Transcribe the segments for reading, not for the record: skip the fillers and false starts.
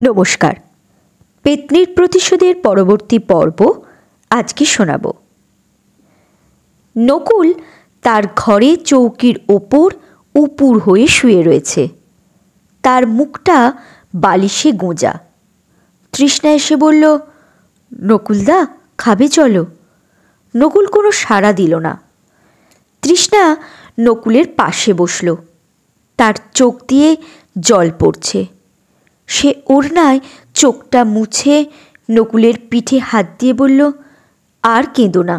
নমস্কার। পেত্নীর প্রতিশোধের পরবর্তী পর্ব আজকে শোনাব। নকুল তার ঘরে চৌকির ওপর উপুর হয়ে শুয়ে রয়েছে। তার মুখটা বালিশে গোঁজা। তৃষ্ণা এসে বলল, নকুলদা খাবে চলো। নকুল কোনো সাড়া দিল না। তৃষ্ণা নকুলের পাশে বসল। তার চোখ দিয়ে জল পড়ছে। সে ওড়নায় চোখটা মুছে নকুলের পিঠে হাত দিয়ে বলল, আর কেঁদো না,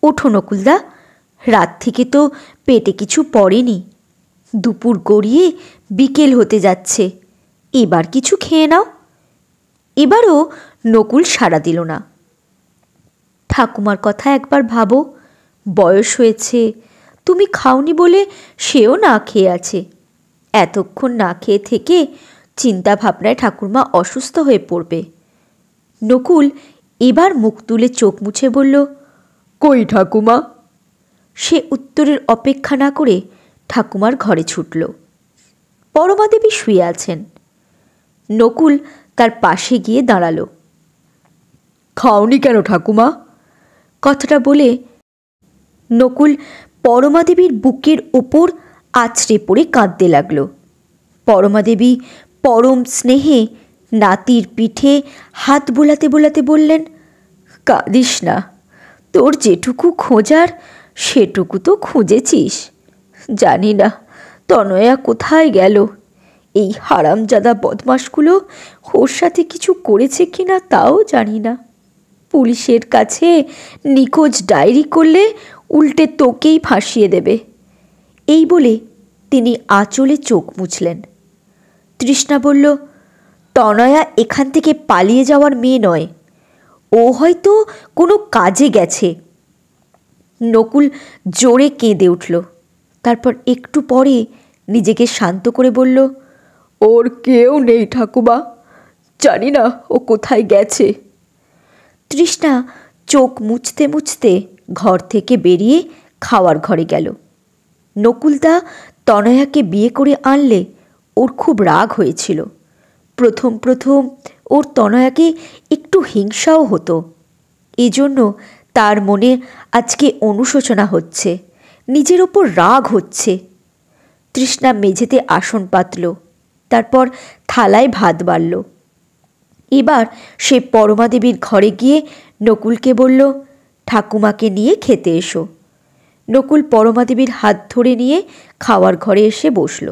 ওঠো নকুলদা, রাত থেকে তো পেটে কিছু পড়েনি। দুপুর গড়িয়ে বিকেল হতে যাচ্ছে, এবার কিছু খেয়ে নাও। এবারও নকুল সাড়া দিল না। ঠাকুমার কথা একবার ভাবো, বয়স হয়েছে, তুমি খাওনি বলে সেও না খেয়ে আছে। এতক্ষণ না খেয়ে থেকে চিন্তা ভাবনায় ঠাকুরমা অসুস্থ হয়ে পড়বে। নকুল এবার মুখ তুলে চোখ মুছে বলল, কই ঠাকুমা? সে উত্তরের অপেক্ষা না করে ঠাকুমার ঘরে ছুটল। পরমাদেবী শুয়ে আছেন। নকুল তার পাশে গিয়ে দাঁড়ালো। খাওনি কেন ঠাকুমা? কথাটা বলে নকুল পরমাদেবীর বুকের ওপর আছড়ে পড়ে কাঁদতে লাগল। পরমাদেবী পরম স্নেহে নাতির পিঠে হাত বোলাতে বোলাতে বললেন, কাঁদিস না, তোর যেটুকু খোঁজার সেটুকু তো খুঁজেছিস। জানি না তনয়া কোথায় গেল। এই হারামজাদা বদমাশগুলো ওর সাথে কিছু করেছে কিনা তাও জানি না। পুলিশের কাছে নিখোঁজ ডায়েরি করলে উল্টে তোকেই ফাঁসিয়ে দেবে। এই বলে তিনি আঁচলে চোখ মুছলেন। তৃষ্ণা বলল, তনয়া এখান থেকে পালিয়ে যাওয়ার মেয়ে নয়, ও হয়তো কোনো কাজে গেছে। নকুল জোরে কেঁদে উঠল। তারপর একটু পরে নিজেকে শান্ত করে বলল, ওর কেউ নেই ঠাকুমা, জানি না ও কোথায় গেছে। তৃষ্ণা চোখ মুছতে মুছতে ঘর থেকে বেরিয়ে খাওয়ার ঘরে গেল। নকুলদা তনয়াকে বিয়ে করে আনলে ওর খুব রাগ হয়েছিল। প্রথম প্রথম ওর তনয়াকে একটু হিংসাও হতো। এজন্য তার মনে আজকে অনুশোচনা হচ্ছে, নিজের ওপর রাগ হচ্ছে। তৃষ্ণা মেঝেতে আসন পাতল, তারপর থালায় ভাত বাড়ল। এবার সে পরমাদেবীর ঘরে গিয়ে নকুলকে বলল, ঠাকুমাকে নিয়ে খেতে এসো। নকুল পরমাদেবীর হাত ধরে নিয়ে খাওয়ার ঘরে এসে বসল।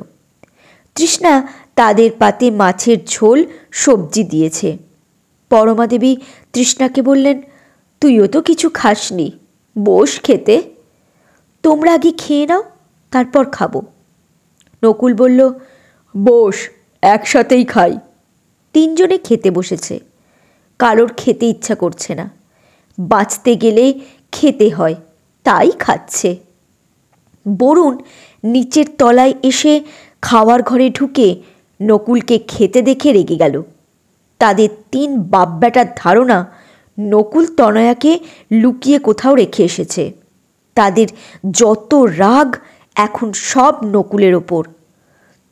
তৃষ্ণা তাদের পাতে মাছের ঝোল সবজি দিয়েছে। পরমাদেবী তৃষ্ণাকে বললেন, তুইও তো কিছু খাসনি, বস খেতে। তোমরা আগে খেয়ে নাও, তারপর খাবো। নকুল বলল, বস, একসাথেই খাই। তিনজনে খেতে বসেছে। কারোর খেতে ইচ্ছা করছে না। বাঁচতে গেলে খেতে হয়, তাই খাচ্ছে। বরুণ নিচের তলায় এসে খাওয়ার ঘরে ঢুকে নকুলকে খেতে দেখে রেগে গেল। তাদের তিন বাপ বেটার ধারণা নকুল তনয়াকে লুকিয়ে কোথাও রেখে এসেছে। তাদের যত রাগ এখন সব নকুলের ওপর।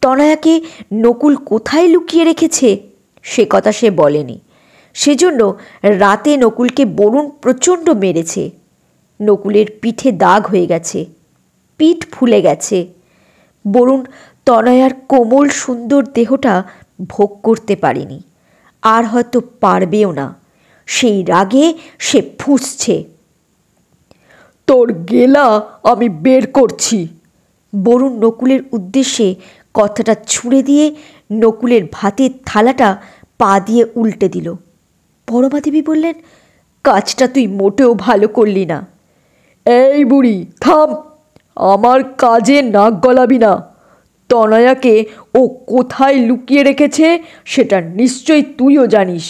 তনয়াকে নকুল কোথায় লুকিয়ে রেখেছে সে কথা সে বলেনি। সেজন্য রাতে নকুলকে বরুণ প্রচণ্ড মেরেছে। নকুলের পিঠে দাগ হয়ে গেছে, পিঠ ফুলে গেছে। বরুণ তনয়ার কোমল সুন্দর দেহটা ভোগ করতে পারেনি, আর হয়তো পারবেও না। সেই রাগে সে ফুঁসছে। তোর গেলা আমি বের করছি। বরুণ নকুলের উদ্দেশ্যে কথাটা ছুঁড়ে দিয়ে নকুলের ভাতের থালাটা পা দিয়ে উল্টে দিল। পরমাদেবী বললেন, কাজটা তুই মোটেও ভালো করলি না। এই বুড়ি থাম, আমার কাজে নাক গলাবি না। তনয়াকে ও কোথায় লুকিয়ে রেখেছে সেটা নিশ্চয়ই তুইও জানিস।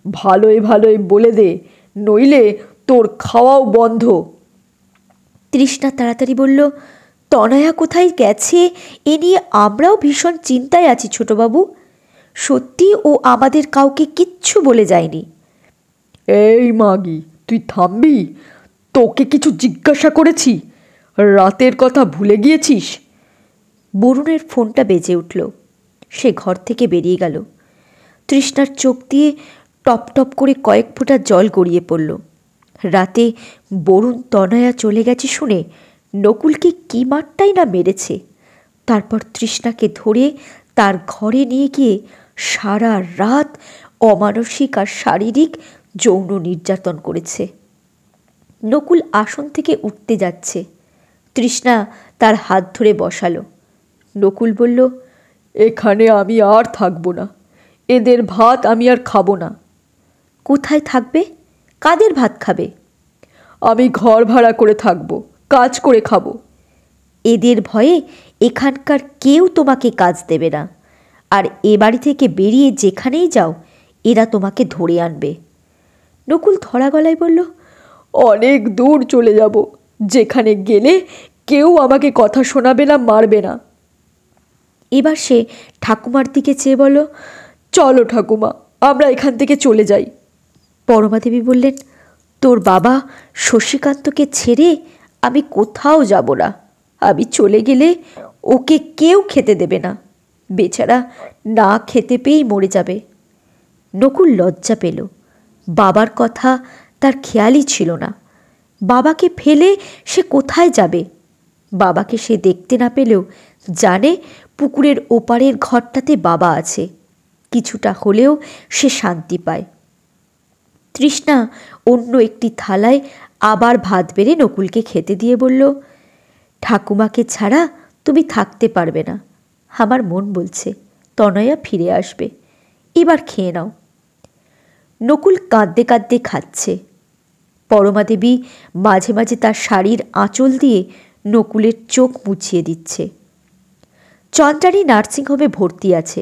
ভালোই ভালোই বলে দে, নইলে তোর খাওয়াও বন্ধ। তৃষ্ণা তাড়াতাড়ি বলল, তনয়া কোথায় গেছে এ নিয়ে আমরাও ভীষণ চিন্তায় আছি ছোটবাবু। সত্যি ও আমাদের কাউকে কিচ্ছু বলে যায়নি। এই মাগি, তুই থামবি? তোকে কিছু জিজ্ঞাসা করেছি? রাতের কথা ভুলে গিয়েছিস? বরুণের ফোনটা বেজে উঠল। সে ঘর থেকে বেরিয়ে গেল। তৃষ্ণার চোখ দিয়ে টপ টপ করে কয়েক ফোঁটা জল গড়িয়ে পড়ল। রাতে বরুণ তনয়া চলে গেছে শুনে নকুলকে কি মারটাই না মেরেছে। তারপর তৃষ্ণাকে ধরে তার ঘরে নিয়ে গিয়ে সারা রাত অমানসিক আর শারীরিক যৌন নির্যাতন করেছে। নকুল আসন থেকে উঠতে যাচ্ছে, তৃষ্ণা তার হাত ধরে বসালো। নকুল বলল, এখানে আমি আর থাকবো না, এদের ভাত আমি আর খাবো না। কোথায় থাকবে? কাদের ভাত খাবে? আমি ঘর ভাড়া করে থাকবো, কাজ করে খাবো। এদের ভয়ে এখানকার কেউ তোমাকে কাজ দেবে না, আর এ বাড়ি থেকে বেরিয়ে যেখানেই যাও এরা তোমাকে ধরে আনবে। নকুল ধরা গলায় বলল, অনেক দূর চলে যাব, যেখানে গেলে কেউ আমাকে কথা শোনাবে না, মারবে না। এবার সে ঠাকুমার দিকে চেয়ে বলল, চলো ঠাকুমা, আমরা এখান থেকে চলে যাই। পরমাদেবী বললেন, তোর বাবা শশীকান্তকে ছেড়ে আমি কোথাও যাব না। আমি চলে গেলে ওকে কেউ খেতে দেবে না, বেচারা না খেতে পেয়েই মরে যাবে। নকুল লজ্জা পেল। বাবার কথা তার খেয়ালই ছিল না। বাবাকে ফেলে সে কোথায় যাবে? বাবাকে সে দেখতে না পেলেও জানে পুকুরের ওপারের ঘরটাতে বাবা আছে। কিছুটা হলেও সে শান্তি পায়। তৃষ্ণা অন্য একটি থালায় আবার ভাত বেড়ে নকুলকে খেতে দিয়ে বলল, ঠাকুমাকে ছাড়া তুমি থাকতে পারবে না। আমার মন বলছে তনয়া ফিরে আসবে, এবার খেয়ে নাও। নকুল কাঁদতে কাঁদতে খাচ্ছে। পরমাদেবী মাঝে মাঝে তার শাড়ির আঁচল দিয়ে নকুলের চোখ মুছিয়ে দিচ্ছে। চন্দ্রানী নার্সিংহোমে ভর্তি আছে।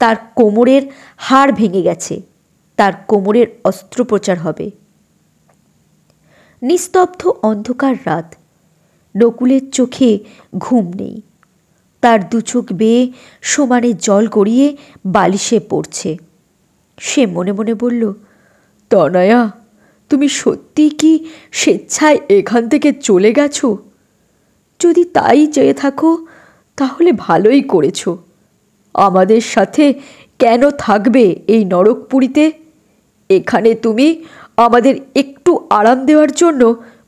তার কোমরের হাড় ভেঙে গেছে, তার কোমরের অস্ত্রোপচার হবে। নিস্তব্ধ অন্ধকার রাত। নকুলের চোখে ঘুম নেই। তার দু চোখ বেয়ে সমানে জল গড়িয়ে বালিশে পড়ছে। সে মনে মনে বলল, তনয়া, তুমি সত্যি কি স্বেচ্ছায় এখান থেকে চলে গেছো? যদি তাই চেয়ে থাকো তাহলে ভালোই করেছ। আমাদের সাথে কেন থাকবে এই নরকপুরীতে? এখানে তুমি আমাদের একটু আরাম দেওয়ার জন্য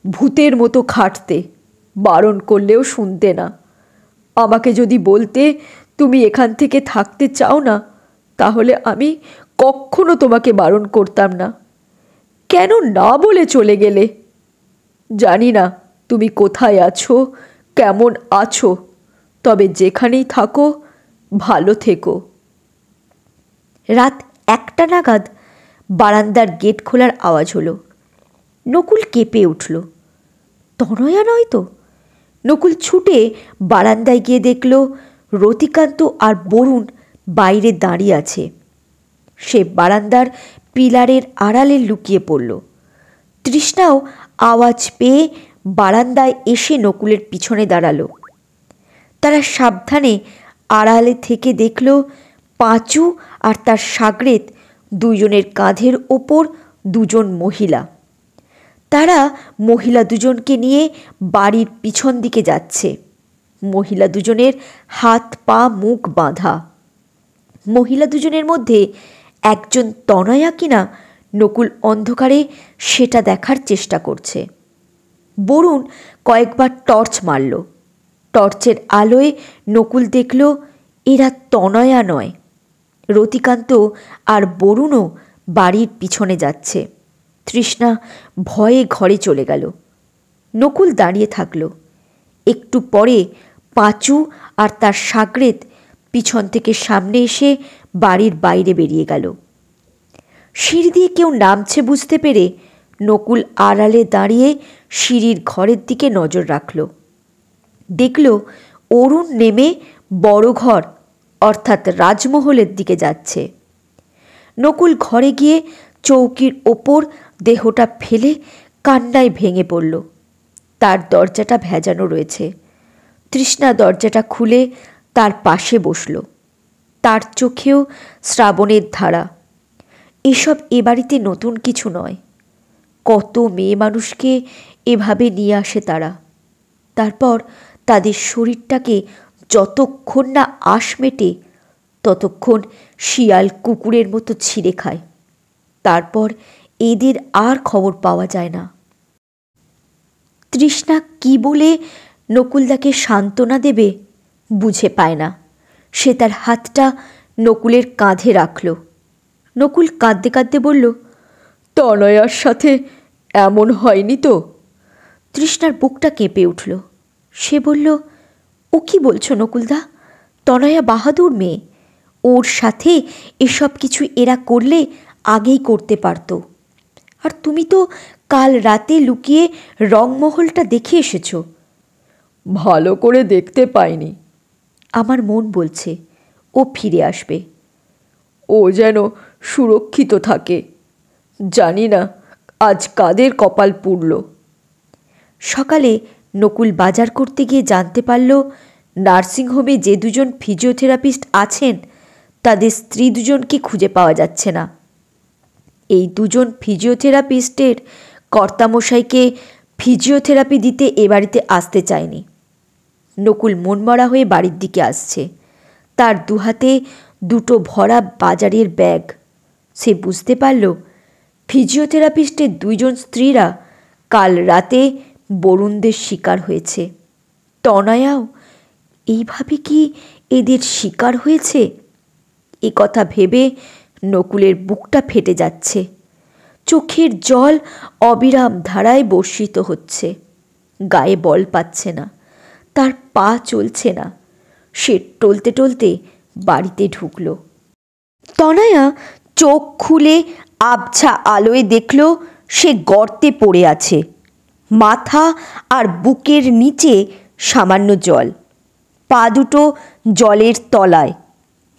ভূতের মতো খাটতে, বারণ করলেও শুনতে না। আমাকে যদি বলতে তুমি এখান থেকে থাকতে চাও না, তাহলে আমি কখনো তোমাকে বারণ করতাম না। কেন না বলে চলে গেলে? জানি না তুমি কোথায় আছো, কেমন আছো, তবে যেখানেই থাকো ভালো থেকো। রাত 1টা নাগাদ বারান্দার গেট খোলার আওয়াজ হলো। নকুল কেঁপে উঠল। তনয়া নয় তো? নকুল ছুটে বারান্দায় গিয়ে দেখল রতিকান্ত আর বরুণ বাইরে দাঁড়িয়ে আছে। সে বারান্দার পিলারের আড়ালে লুকিয়ে পড়ল। তৃষ্ণাও আওয়াজ পেয়ে বারান্দায় এসে নকুলের পিছনে দাঁড়ালো। তারা সাবধানে আড়ালে থেকে দেখল পাঁচু আর তার সাগরেদ দুজনের কাঁধের ওপর দুজন মহিলা। তারা মহিলা দুজনকে নিয়ে বাড়ির পিছন দিকে যাচ্ছে। মহিলা দুজনের হাত পা মুখ বাঁধা। মহিলা দুজনের মধ্যে একজন তনয়া কিনা নকুল অন্ধকারে সেটা দেখার চেষ্টা করছে। বরুণ কয়েকবার টর্চ মারল। টর্চের আলোয় নকুল দেখল এরা তনয়া নয়। রতিকান্ত আর বরুণও বাড়ির পিছনে যাচ্ছে। তৃষ্ণা ভয়ে ঘরে চলে গেল। নকুল দাঁড়িয়ে থাকল। একটু পরে পাঁচু আর তার সাগরেদ পিছন থেকে সামনে এসে বাড়ির বাইরে বেরিয়ে গেল। সিঁড়ি দিয়ে কেউ নামছে বুঝতে পেরে নকুল আড়ালে দাঁড়িয়ে সিঁড়ির ঘরের দিকে নজর রাখল। দেখল অরুণ নেমে বড় ঘর অর্থাৎ রাজমহলের দিকে যাচ্ছে। নকুল ঘরে গিয়ে চৌকির ওপর দেহটা ফেলে কান্নায় ভেঙে পড়ল। তার দরজাটা ভেজানো রয়েছে। তৃষ্ণা দরজাটা খুলে তার পাশে বসল। তার চোখেও শ্রাবণের ধারা। এসব এ বাড়িতে নতুন কিছু নয়। কত মেয়ে মানুষকে এভাবে নিয়ে আসে তারা। তারপর তাদের শরীরটাকে যতক্ষণ না আশ মেটে ততক্ষণ শিয়াল কুকুরের মতো ছিঁড়ে খায়। তারপর এদের আর খবর পাওয়া যায় না। তৃষ্ণা কি বলে নকুলদাকে সান্ত্বনা দেবে বুঝে পায় না। সে তার হাতটা নকুলের কাঁধে রাখল। নকুল কাঁদতে কাঁদতে বলল, তনয়ার সাথে এমন হয়নি তো? তৃষ্ণার বুকটা কেঁপে উঠল। সে বলল, ও কি বলছো নকুলদা? তনয়া বাহাদুর মেয়ে, ওর সাথে এসব কিছু এরা করলে আগেই করতে পারত। আর তুমি তো কাল রাতে লুকিয়ে রংমহলটা দেখে এসেছ। ভালো করে দেখতে পাইনি। আমার মন বলছে ও ফিরে আসবে, ও যেন সুরক্ষিত থাকে। জানি না আজ কাদের কপাল পুড়ল। সকালে নকুল বাজার করতে গিয়ে জানতে পারল, নার্সিংহোমে যে দুজন ফিজিওথেরাপিস্ট আছেন তাদের স্ত্রী দুজনকে খুঁজে পাওয়া যাচ্ছে না। এই দুজন ফিজিওথেরাপিস্টের কর্তামশাইকে ফিজিওথেরাপি দিতে এ বাড়িতে আসতে চায়নি। নকুল মনমরা হয়ে বাড়ির দিকে আসছে। তার দুহাতে দুটো ভরা বাজারের ব্যাগ। সে বুঝতে পারল ফিজিওথেরাপিস্টের দুইজন স্ত্রীরা কাল রাতে বরুণদের শিকার হয়েছে। তনয়াও এইভাবে কি এদের শিকার হয়েছে? এ কথা ভেবে নকুলের বুকটা ফেটে যাচ্ছে। চোখের জল অবিরাম ধারায় বর্ষিত হচ্ছে। গায়ে বল পাচ্ছে না, তার পা চলছে না। সে টলতে টলতে বাড়িতে ঢুকল। তনয়া চোখ খুলে আবছা আলোয় দেখল সে গর্তে পড়ে আছে। মাথা আর বুকের নিচে সামান্য জল, পা দুটো জলের তলায়।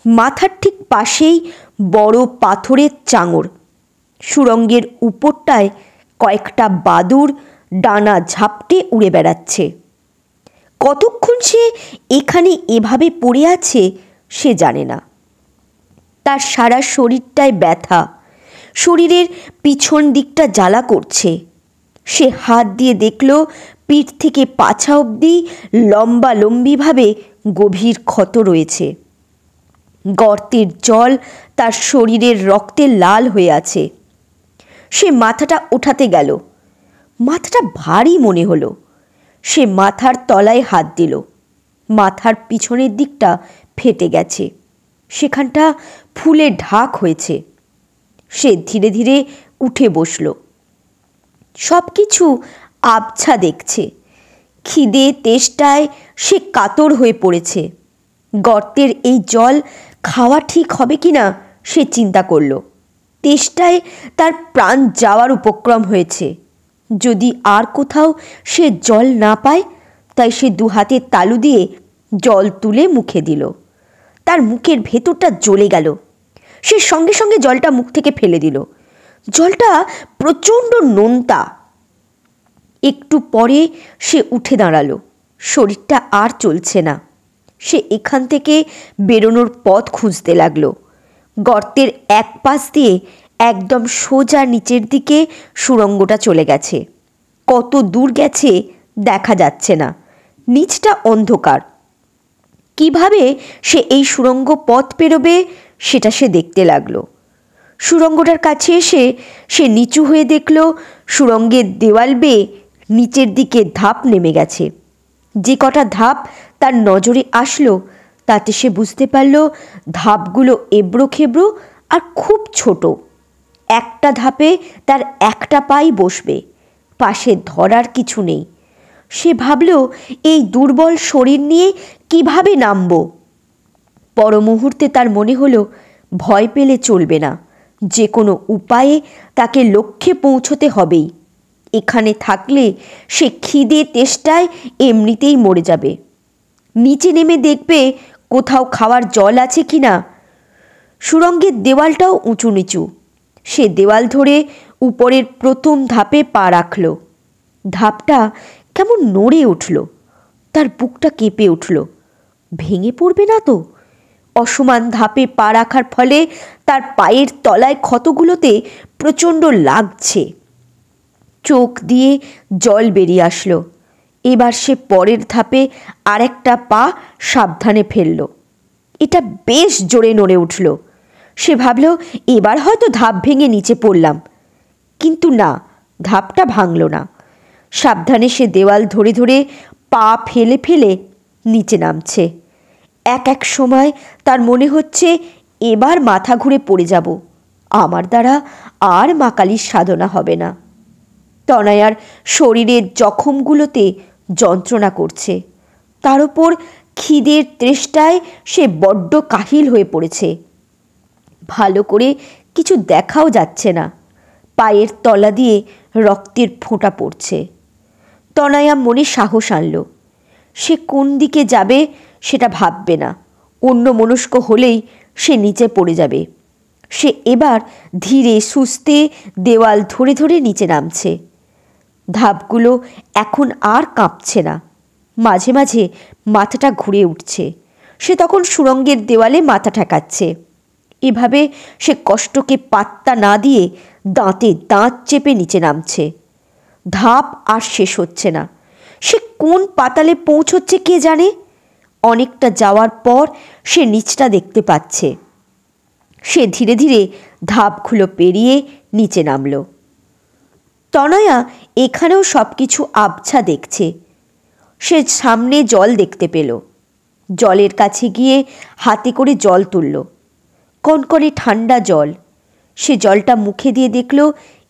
মাথার ঠিক পাশেই বড় পাথরের চাঙড়। সুড়ঙ্গের উপরটায় কয়েকটা বাদুড় ডানা ঝাপটে উড়ে বেড়াচ্ছে। কতক্ষণ সে এখানে এভাবে পড়ে আছে সে জানে না। তার সারা শরীরটায় ব্যথা, শরীরের পিছন দিকটা জ্বালা করছে। সে হাত দিয়ে দেখল পিঠ থেকে পাছা অবধি লম্বালম্বিভাবে গভীর ক্ষত রয়েছে। গর্তের জল তার শরীরের রক্তে লাল হয়ে আছে। সে মাথাটা ওঠাতে গেল। মাথাটা ভারী মনে হলো। সে মাথার তলায় হাত দিল। মাথার পিছনের দিকটা ফেটে গেছে, সেখানটা ফুলে ঢাক হয়েছে। সে ধীরে ধীরে উঠে বসল। সব কিছু আবছা দেখছে। খিদে তেষ্টায় সে কাতর হয়ে পড়েছে। গর্তের এই জল খাওয়া ঠিক হবে কি না সে চিন্তা করল। তেষ্টায় তার প্রাণ যাওয়ার উপক্রম হয়েছে। যদি আর কোথাও সে জল না পায়, তাই সে দু হাতে তালু দিয়ে জল তুলে মুখে দিল। তার মুখের ভেতরটা জ্বলে গেল। সে সঙ্গে সঙ্গে জলটা মুখ থেকে ফেলে দিল। জলটা প্রচণ্ড নোনতা। একটু পরে সে উঠে দাঁড়ালো। শরীরটা আর চলছে না। সে এখান থেকে বেরোনোর পথ খুঁজতে লাগলো। গর্তের এক পাশ দিয়ে একদম সোজা নিচের দিকে সুড়ঙ্গটা চলে গেছে। কত দূর গেছে দেখা যাচ্ছে না। নিচটা অন্ধকার। কিভাবে সে এই সুড়ঙ্গ পথ পেরোবে সেটা সে দেখতে লাগলো। সুড়ঙ্গটার কাছে এসে সে নিচু হয়ে দেখল সুড়ঙ্গের দেওয়াল বেয়ে নিচের দিকে ধাপ নেমে গেছে। যে কটা ধাপ তার নজরে আসলো তাতে সে বুঝতে পারল ধাপগুলো এবড়ো খেবড়ো আর খুব ছোট। একটা ধাপে তার একটা পাই বসবে, পাশে ধরার কিছু নেই। সে ভাবল এই দুর্বল শরীর নিয়ে কিভাবে নামব। পর মুহূর্তে তার মনে হলো ভয় পেলে চলবে না, যে কোনো উপায়ে তাকে লক্ষ্যে পৌঁছতে হবেই। এখানে থাকলে সে খিদে তেষ্টায় এমনিতেই মরে যাবে। নিচে নেমে দেখবে কোথাও খাওয়ার জল আছে কি না। সুড়ঙ্গের দেওয়ালটাও উঁচু নিচু। সে দেওয়াল ধরে উপরের প্রথম ধাপে পা রাখল। ধাপটা কেমন নড়ে উঠল। তার বুকটা কেঁপে উঠল। ভেঙে পড়বে না তো? অসমান ধাপে পা রাখার ফলে তার পায়ের তলায় ক্ষতগুলোতে প্রচণ্ড লাগছে। চোখ দিয়ে জল বেরিয়ে আসলো। এবার সে পরের ধাপে আরেকটা পা সাবধানে ফেলল। এটা বেশ জোরে নড়ে উঠল। সে ভাবল এবার হয়তো ধাপ ভেঙে নিচে পড়লাম, কিন্তু না, ধাপটা ভাঙল না। সাবধানে সে দেওয়াল ধরে ধরে পা ফেলে ফেলে নিচে নামছে। এক সময় তার মনে হচ্ছে এবার মাথা ঘুরে পড়ে যাব, আমার দ্বারা আর মা কালীর সাধনা হবে না। তনয়ার শরীরের জখমগুলোতে যন্ত্রণা করছে, তার উপর খিদের তৃষ্ণায় সে বড্ড কাহিল হয়ে পড়েছে। ভালো করে কিছু দেখাও যাচ্ছে না, পায়ের তলা দিয়ে রক্তের ফোঁটা পড়ছে। তনয়া মনে সাহস আনল, সে কোন দিকে যাবে সেটা ভাববে না, অন্য মনস্ক হলেই সে নিচে পড়ে যাবে। সে এবার ধীরে সুস্থে দেওয়াল ধরে ধরে নিচে নামছে। ধাপগুলো এখন আর কাঁপছে না, মাঝে মাঝে মাথাটা ঘুরে উঠছে। সে তখন সুড়ঙ্গের দেওয়ালে মাথা ঠেকাচ্ছে। এভাবে সে কষ্টকে পাত্তা না দিয়ে দাঁতে দাঁত চেপে নিচে নামছে। ধাপ আর শেষ হচ্ছে না, সে কোন পাতালে পৌঁছচ্ছে কে জানে। অনেকটা যাওয়ার পর সে নিচটা দেখতে পাচ্ছে। সে ধীরে ধীরে ধাপগুলো পেরিয়ে নিচে নামল। তনয়া এখানেও সব কিছু আবছা দেখছে। সে সামনে জল দেখতে পেল, জলের কাছে গিয়ে হাতে করে জল তুলল। কনকনে ঠান্ডা জল। সে জলটা মুখে দিয়ে দেখল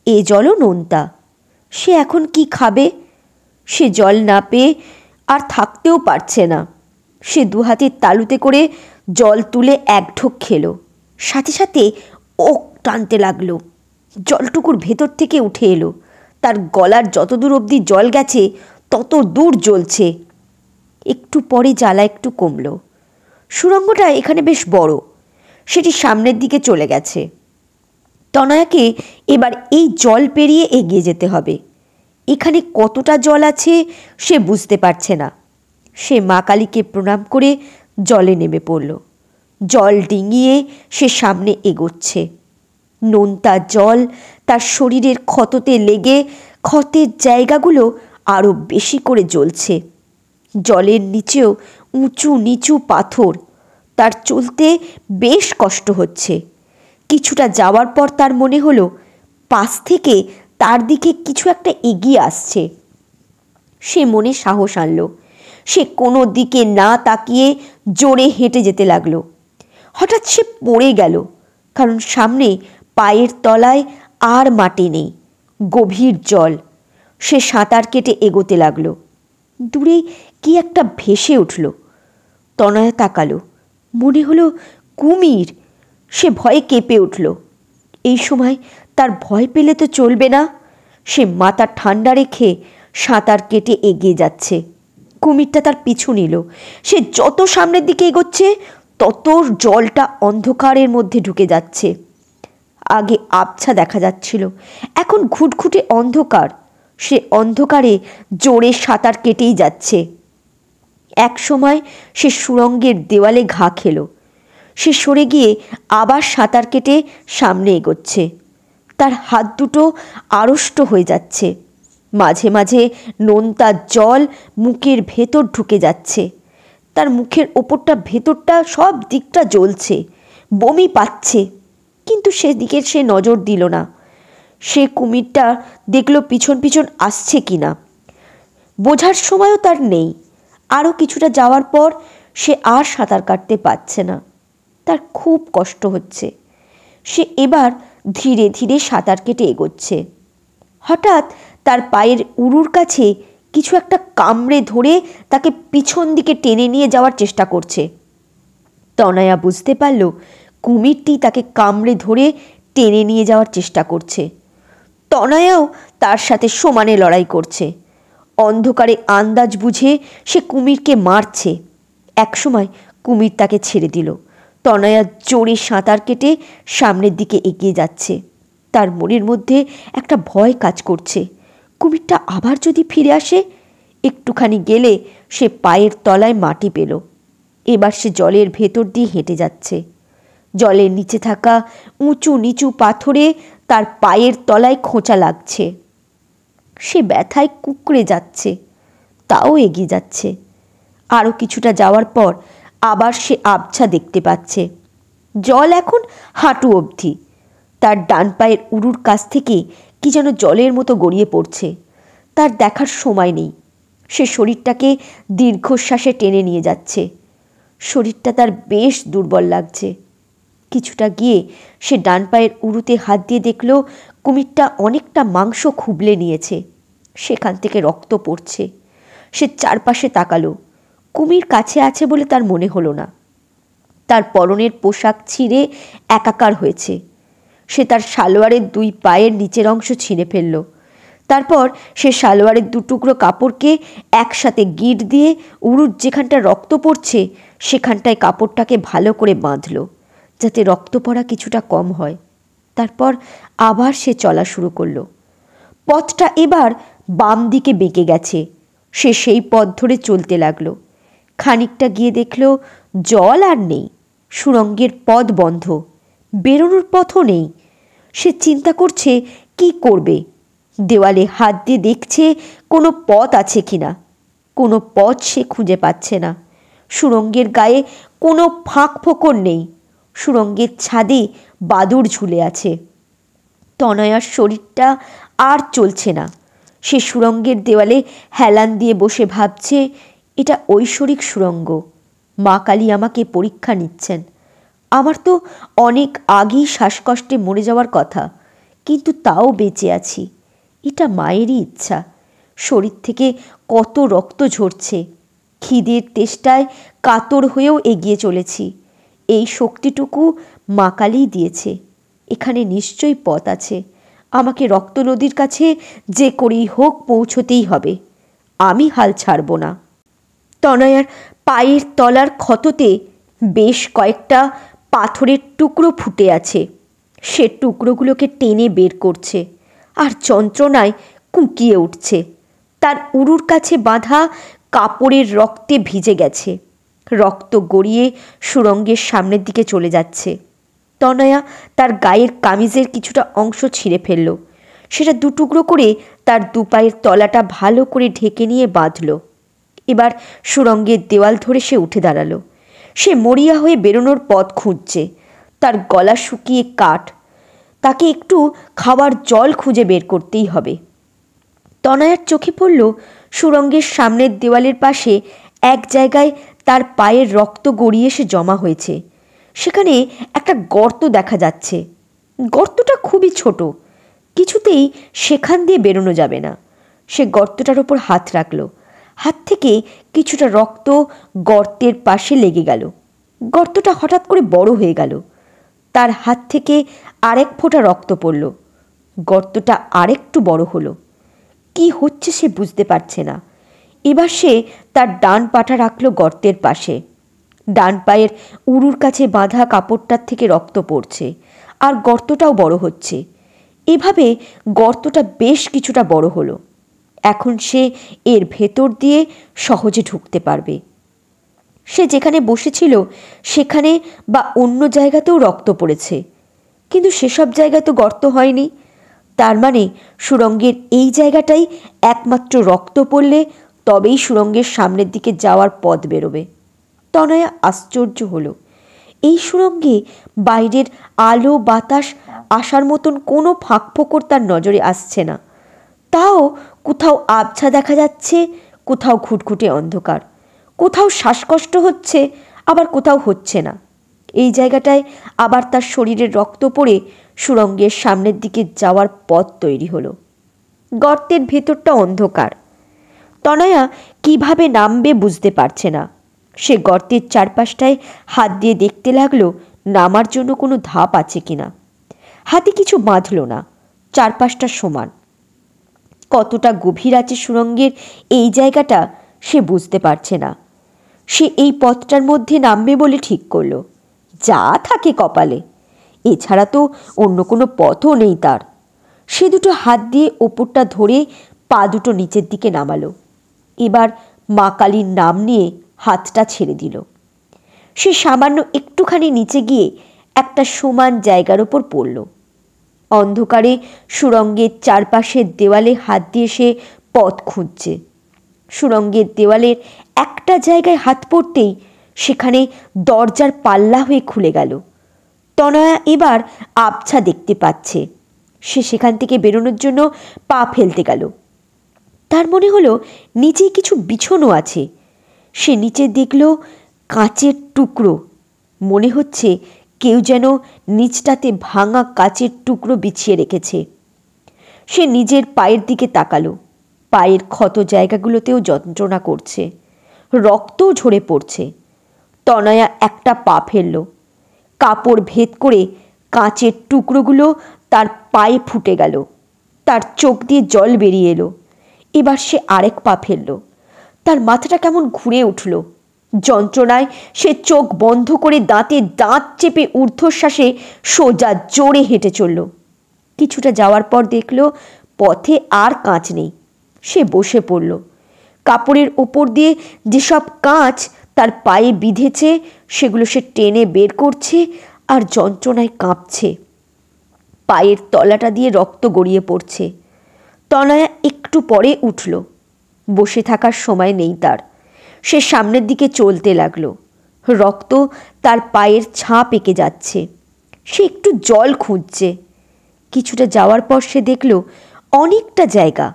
এ জলও নোনতা। সে এখন কি খাবে? সে জল না পেয়ে আর থাকতেও পারছে না। সে দু হাতের তালুতে করে জল তুলে এক ঢোক খেল, সাথে সাথে ওক টানতে লাগলো। জলটুকুর ভেতর থেকে উঠে এলো, তার গলার যত দূর অবধি জল গেছে তত দূর জ্বলছে। একটু পরে জ্বালা একটু কমল। সুড়ঙ্গটা এখানে বেশ বড়, সেটি সামনের দিকে চলে গেছে। তনয়াকে এবার এই জল পেরিয়ে এগিয়ে যেতে হবে। এখানে কতটা জল আছে সে বুঝতে পারছে না। সে মা কালীকে প্রণাম করে জলে নেমে পড়ল। জল ডিঙিয়ে সে সামনে এগোচ্ছে। নোনতা জল তার শরীরের ক্ষততে লেগে ক্ষতের জায়গাগুলো আরও বেশি করে জ্বলছে। জলের নিচেও উঁচু নিচু পাথর, তার চলতে বেশ কষ্ট হচ্ছে। কিছুটা যাওয়ার পর তার মনে হলো পাশ থেকে তার দিকে কিছু একটা এগিয়ে আসছে। সে মনে সাহস আনল। সে কোনো দিকে না তাকিয়ে জোরে হেঁটে যেতে লাগলো। হঠাৎ সে পড়ে গেল, কারণ সামনে পায়ের তলায় আর মাটি নেই, গভীর জল। সে সাঁতার কেটে এগোতে লাগলো। দূরে কি একটা ভেসে উঠল। তনয়া তাকালো, মনে হলো কুমির। সে ভয়ে কেঁপে উঠল। এই সময় তার ভয় পেলে তো চলবে না। সে মাথা ঠান্ডা রেখে সাঁতার কেটে এগিয়ে যাচ্ছে। কুমিরটা তার পিছু নিল। সে যত সামনের দিকে এগোচ্ছে তত জলটা অন্ধকারের মধ্যে ঢুকে যাচ্ছে। আগে আবছা দেখা যাচ্ছিল, এখন ঘুটঘুটে অন্ধকার। সে অন্ধকারে জোরে সাঁতার কেটেই যাচ্ছে। এক সময় সে সুড়ঙ্গের দেওয়ালে ঘা খেল। সে সরে গিয়ে আবার সাঁতার কেটে সামনে এগোচ্ছে। তার হাত দুটো আড়ষ্ট হয়ে যাচ্ছে। মাঝে মাঝে নোনতা জল মুখের ভেতর ঢুকে যাচ্ছে। তার মুখের ওপরটা ভেতরটা সব দিকটা জ্বলছে, বমি পাচ্ছে, কিন্তু সেদিকে সে নজর দিল না। সে কুমিরটা দেখলো পিছন পিছন আসছে কিনা, বোঝার সময়ও তার নেই। আরও কিছুটা যাওয়ার পর সে আর সাঁতার কাটতে পারছে না, তার খুব কষ্ট হচ্ছে। সে এবার ধীরে ধীরে সাঁতার কেটে এগোচ্ছে। হঠাৎ তার পায়ের উরুর কাছে কিছু একটা কামড়ে ধরে তাকে পিছন দিকে টেনে নিয়ে যাওয়ার চেষ্টা করছে। তনয়া বুঝতে পারল কুমিরটি তাকে কামড়ে ধরে টেনে নিয়ে যাওয়ার চেষ্টা করছে। তনয়াও তার সাথে সমানে লড়াই করছে। অন্ধকারে আন্দাজ বুঝে সে কুমিরকে মারছে। একসময় কুমির তাকে ছেড়ে দিল। তনয়া জোরে সাঁতার কেটে সামনের দিকে এগিয়ে যাচ্ছে। তার মনের মধ্যে একটা ভয় কাজ করছে, কুমিরটা আবার যদি ফিরে আসে। একটুখানি গেলে সে পায়ের তলায় মাটি পেল। এবার সে জলের ভেতর দিয়ে হেঁটে যাচ্ছে। জলের নিচে থাকা উঁচু নিচু পাথরে তার পায়ের তলায় খোঁচা লাগছে। সে ব্যথায় কুঁকড়ে যাচ্ছে, তাও এগিয়ে যাচ্ছে। আরও কিছুটা যাওয়ার পর আবার সে আবছা দেখতে পাচ্ছে। জল এখন হাঁটু অবধি। তার ডান পায়ের উরুর কাছ থেকে কি যেন জলের মতো গড়িয়ে পড়ছে। তার দেখার সময় নেই। সে শরীরটাকে দীর্ঘশ্বাসে টেনে নিয়ে যাচ্ছে। শরীরটা তার বেশ দুর্বল লাগছে। কিছুটা গিয়ে সে ডান পায়ের উরুতে হাত দিয়ে দেখল কুমিরটা অনেকটা মাংস খুবলে নিয়েছে। সেখান থেকে রক্ত পড়ছে। সে চারপাশে তাকালো। কুমির কাছে আছে বলে তার মনে হলো না। তার পরনের পোশাক ছিঁড়ে একাকার হয়েছে। সে তার সালোয়ারের 2 পায়ের নিচের অংশ ছিঁড়ে ফেলল। তারপর সে সালোয়ারের 2 টুকরো কাপড়কে একসাথে গিঁট দিয়ে উরুর যেখানটা রক্ত পড়ছে সেখানটায় কাপড়টাকে ভালো করে বাঁধল, যাতে রক্ত পড়া কিছুটা কম হয়। তারপর আবার সে চলা শুরু করলো। পথটা এবার বাম দিকে বেঁকে গেছে। সে সেই পথ ধরে চলতে লাগলো। খানিকটা গিয়ে দেখল জল আর নেই। সুড়ঙ্গের পথ বন্ধ। বেরোনোর পথও নেই। সে চিন্তা করছে কি করবে। দেওয়ালে হাত দিয়ে দেখছে কোনো পথ আছে কিনা। কোনো পথ সে খুঁজে পাচ্ছে না। সুড়ঙ্গের গায়ে কোনো ফাঁক ফোকর নেই। সুড়ঙ্গের ছাদে বাদুড় ঝুলে আছে। তনয়ার শরীরটা আর চলছে না। সে সুড়ঙ্গের দেওয়ালে হেলান দিয়ে বসে ভাবছে, এটা ঐশ্বরিক সুড়ঙ্গ। মা কালী আমাকে পরীক্ষা নিচ্ছেন। আমার তো অনেক আগেই শ্বাসকষ্টে মরে যাওয়ার কথা, কিন্তু তাও বেঁচে আছি। এটা মায়েরই ইচ্ছা। শরীর থেকে কত রক্ত ঝরছে। খিদের তেষ্টায় কাতর হয়েও এগিয়ে চলেছি। এই শক্তিটুকু মা কালীই দিয়েছে। এখানে নিশ্চয়ই পথ আছে। আমাকে রক্ত নদীর কাছে যে করেই হোক পৌঁছতেই হবে। আমি হাল ছাড়ব না। তনয়ার পায়ের তলার ক্ষততে বেশ কয়েকটা পাথরের টুকরো ফুটে আছে। সে টুকরোগুলোকে টেনে বের করছে আর যন্ত্রণায় কুঁকিয়ে উঠছে। তার উরুর কাছে বাঁধা কাপড়ের রক্তে ভিজে গেছে। রক্ত গড়িয়ে সুড়ঙ্গের সামনের দিকে চলে যাচ্ছে। তনয়া তার গায়ের কামিজের কিছুটা অংশ ছিঁড়ে ফেলল। সেটা 2 টুকরো করে তার 2 পায়ের তলাটা ভালো করে ঢেকে নিয়ে বাঁধল। এবার সুড়ঙ্গের দেওয়াল ধরে সে উঠে দাঁড়ালো। সে মরিয়া হয়ে বেরোনোর পথ খুঁজছে। তার গলা শুকিয়ে কাঠ। তাকে একটু খাওয়ার জল খুঁজে বের করতেই হবে। তনয়ার চোখে পড়ল সুড়ঙ্গের সামনের দেওয়ালের পাশে এক জায়গায় তার পায়ের রক্ত গড়িয়ে সে জমা হয়েছে। সেখানে একটা গর্ত দেখা যাচ্ছে। গর্তটা খুবই ছোট। কিছুতেই সেখান দিয়ে বেরোনো যাবে না। সে গর্তটার ওপর হাত রাখল। হাত থেকে কিছুটা রক্ত গর্তের পাশে লেগে গেল। গর্তটা হঠাৎ করে বড় হয়ে গেল। তার হাত থেকে আরেক ফোঁটা রক্ত পড়ল। গর্তটা আরেকটু বড় হলো। কি হচ্ছে সে বুঝতে পারছে না। এবার সে তার ডান পাটা রাখল গর্তের পাশে। ডান পায়ের উরুর কাছে বাঁধা কাপড়টার থেকে রক্ত পড়ছে আর গর্তটাও বড় হচ্ছে। এভাবে গর্তটা বেশ কিছুটা বড় হলো। এখন সে এর ভেতর দিয়ে সহজে ঢুকতে পারবে। সে যেখানে বসেছিল সেখানে বা অন্য জায়গাতেও রক্ত পড়েছে, কিন্তু সেসব জায়গায় তো গর্ত হয়নি। তার মানে সুড়ঙ্গের এই জায়গাটাই একমাত্র রক্ত পড়লে তবেই সুড়ঙ্গের সামনের দিকে যাওয়ার পথ বেরোবে। তনয়া আশ্চর্য হলো। এই সুড়ঙ্গে বাইরের আলো বাতাস আসার মতন কোনো ফাঁক ফোকর তার নজরে আসছে না। তাও কোথাও আবছা দেখা যাচ্ছে, কোথাও ঘুটঘুটে অন্ধকার, কোথাও শ্বাসকষ্ট হচ্ছে, আবার কোথাও হচ্ছে না। এই জায়গাটায় আবার তার শরীরে রক্ত পড়ে সুড়ঙ্গের সামনের দিকে যাওয়ার পথ তৈরি হলো। গর্তের ভেতরটা অন্ধকার। তনয়া কিভাবে নামবে বুঝতে পারছে না। সে গর্তের চারপাশটায় হাত দিয়ে দেখতে লাগলো নামার জন্য কোনো ধাপ আছে কিনা। হাতে কিছু বাঁধল না। চারপাশটা সমান। কতটা গভীর আছে সুড়ঙ্গের এই জায়গাটা সে বুঝতে পারছে না। সে এই পথটার মধ্যে নামবে বলে ঠিক করলো। যা থাকে কপালে, এছাড়া তো অন্য কোনো পথও নেই তার। সে দুটো হাত দিয়ে ওপরটা ধরে পা দুটো নিচের দিকে নামালো। এবার মা কালীর নাম নিয়ে হাতটা ছেড়ে দিল। সে সামান্য একটুখানি নিচে গিয়ে একটা সমান জায়গার ওপর পড়ল। অন্ধকারে সুড়ঙ্গের চারপাশের দেওয়ালে হাত দিয়ে সে পথ খুঁজছে। সুড়ঙ্গের দেওয়ালের একটা জায়গায় হাত পড়তেই সেখানে দরজার পাল্লা হয়ে খুলে গেল। তনয়া এবার আবছা দেখতে পাচ্ছে। সে সেখান থেকে বেরোনোর জন্য পা ফেলতে গেল। তার মনে হলো নিচে কিছু বিছানো আছে। সে নিচে দেখল কাঁচের টুকরো। মনে হচ্ছে কেউ যেন নিচটাতে ভাঙা কাঁচের টুকরো বিছিয়ে রেখেছে। সে নিজের পায়ের দিকে তাকালো। পায়ের ক্ষত জায়গাগুলোতেও যন্ত্রণা করছে, রক্তও ঝরে পড়ছে। তনয়া একটা পা ফেলল। কাপড় ভেদ করে কাঁচের টুকরোগুলো তার পায়ে ফুটে গেল। তার চোখ দিয়ে জল বেরিয়ে এলো। এবার সে আরেক পা ফেলল। তার মাথাটা কেমন ঘুরে উঠল। যন্ত্রণায় সে চোখ বন্ধ করে দাঁতে দাঁত চেপে ঊর্ধ্বশ্বাসে সোজা জোরে হেঁটে চলল। কিছুটা যাওয়ার পর দেখল পথে আর কাঁচ নেই। সে বসে পড়ল। কাপড়ের ওপর দিয়ে যেসব কাঁচ তার পায়ে বিঁধেছে সেগুলো সে টেনে বের করছে আর যন্ত্রণায় কাঁপছে। পায়ের তলাটা দিয়ে রক্ত গড়িয়ে পড়ছে। তনয়া একটু পরে উঠল। বসে থাকার সময় নেই তার। সে সামনের দিকে চলতে লাগলো। রক্ত তার পায়ের ছাপ এঁকে যাচ্ছে। সে একটু জল খুঁজছে। কিছুটা যাওয়ার পর সে দেখল অনেকটা জায়গা।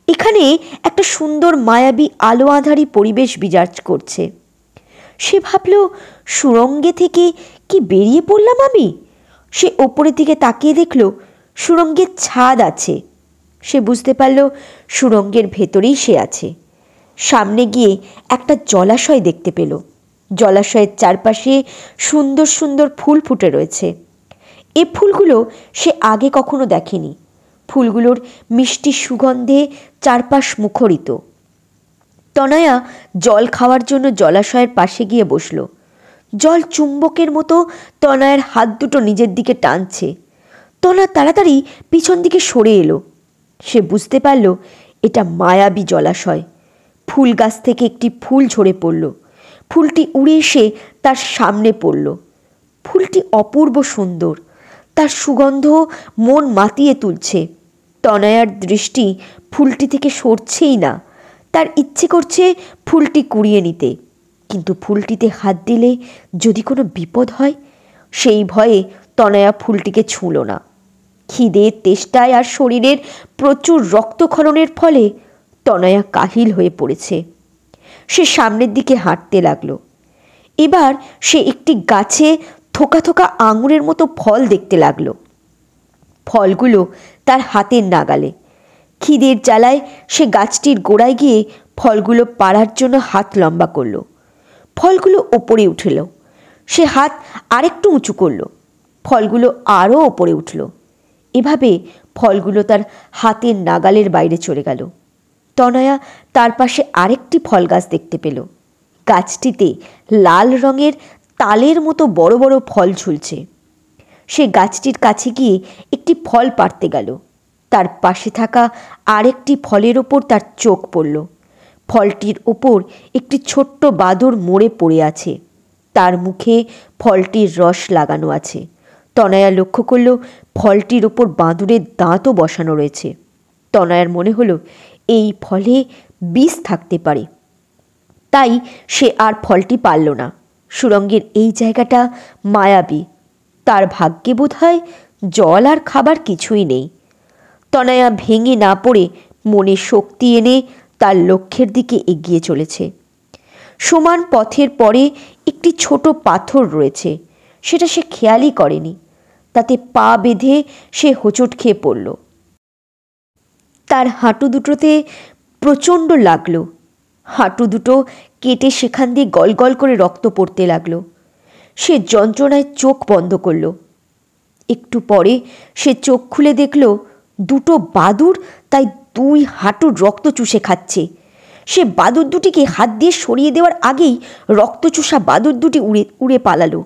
এখানে একটা সুন্দর মায়াবী আলো আঁধারি পরিবেশ বিরাজ করছে। সে ভাবল, সুড়ঙ্গে থেকে কি বেরিয়ে পড়লাম আমি? সে ওপরের দিকে তাকিয়ে দেখল সুড়ঙ্গের ছাদ আছে। সে বুঝতে পারল সুড়ঙ্গের ভেতরেই সে আছে। সামনে গিয়ে একটা জলাশয় দেখতে পেল। জলাশয়ের চারপাশে সুন্দর সুন্দর ফুল ফুটে রয়েছে। এ ফুলগুলো সে আগে কখনো দেখেনি। ফুলগুলোর মিষ্টি সুগন্ধে চারপাশ মুখরিত। তনয়া জল খাওয়ার জন্য জলাশয়ের পাশে গিয়ে বসল। জল চুম্বকের মতো তনয়ার হাত দুটো নিজের দিকে টানছে। তনয়া তাড়াতাড়ি পিছন দিকে সরে এলো। সে বুঝতে পারল এটা মায়াবী জলাশয়। ফুল গাছ থেকে একটি ফুল ঝরে পড়ল। ফুলটি উড়ে এসে তার সামনে পড়ল। ফুলটি অপূর্ব সুন্দর। তার সুগন্ধ মন মাতিয়ে তুলছে। তনয়ার দৃষ্টি ফুলটি থেকে সরছেই না। তার ইচ্ছে করছে ফুলটি কুড়িয়ে নিতে, কিন্তু ফুলটিতে হাত দিলে যদি কোনো বিপদ হয়, সেই ভয়ে তনয়া ফুলটিকে ছুঁল না। খিদে, তেষ্টায় আর শরীরের প্রচুর রক্তক্ষরণের ফলে তনয়া কাহিল হয়ে পড়েছে। সে সামনের দিকে হাঁটতে লাগলো। এবার সে একটি গাছে থোকা থোকা আঙুরের মতো ফল দেখতে লাগলো। ফলগুলো তার হাতের নাগালে। খিদের জ্বালায় সে গাছটির গোড়ায় গিয়ে ফলগুলো পাড়ার জন্য হাত লম্বা করল। ফলগুলো ওপরে উঠল। সে হাত আরেকটু উঁচু করল। ফলগুলো আরও ওপরে উঠল। এভাবে ফলগুলো তার হাতের নাগালের বাইরে চলে গেল। তনয়া তার পাশে আরেকটি ফল গাছ দেখতে পেল। গাছটিতে লাল রঙের তালের মতো বড় বড় ফল ঝুলছে। সে গাছটির কাছে গিয়ে একটি ফল পাড়তে গেল। তার পাশে থাকা আরেকটি ফলের ওপর তার চোখ পড়ল। ফলটির ওপর একটি ছোট্ট বাদুর মরে পড়ে আছে। তার মুখে ফলটির রস লাগানো আছে। তনয়া লক্ষ্য করল ফলটির ওপর বাদুড়ের দাঁতও বসানো রয়েছে। তনয়ার মনে হলো এই ফলে বিষ থাকতে পারে। তাই সে আর ফলটি পারল না। সুড়ঙ্গের এই জায়গাটা মায়াবী। তার ভাগ্যে বোধ হয় জল আর খাবার কিছুই নেই। তনয়া ভেঙে না পড়ে মনে শক্তি এনে তার লক্ষ্যের দিকে এগিয়ে চলেছে। সমান পথের পরে একটি ছোট পাথর রয়েছে। সেটা সে খেয়ালই করেনি। তাতে পা বেঁধে সে হোঁচট খেয়ে পড়ল। তার হাঁটু দুটোতে প্রচণ্ড লাগলো। হাঁটু দুটো কেটে সেখান দিয়ে গল গল করে রক্ত পড়তে লাগলো। সে যন্ত্রণায় চোখ বন্ধ করল। একটু পরে সে চোখ খুলে দেখল দুটো বাদুড় তাই দুই হাঁটুর রক্ত চুষে খাচ্ছে। সে বাদুড় দুটিকে হাত দিয়ে সরিয়ে দেওয়ার আগেই রক্তচুষা বাদুড় দুটি উড়ে পালালো।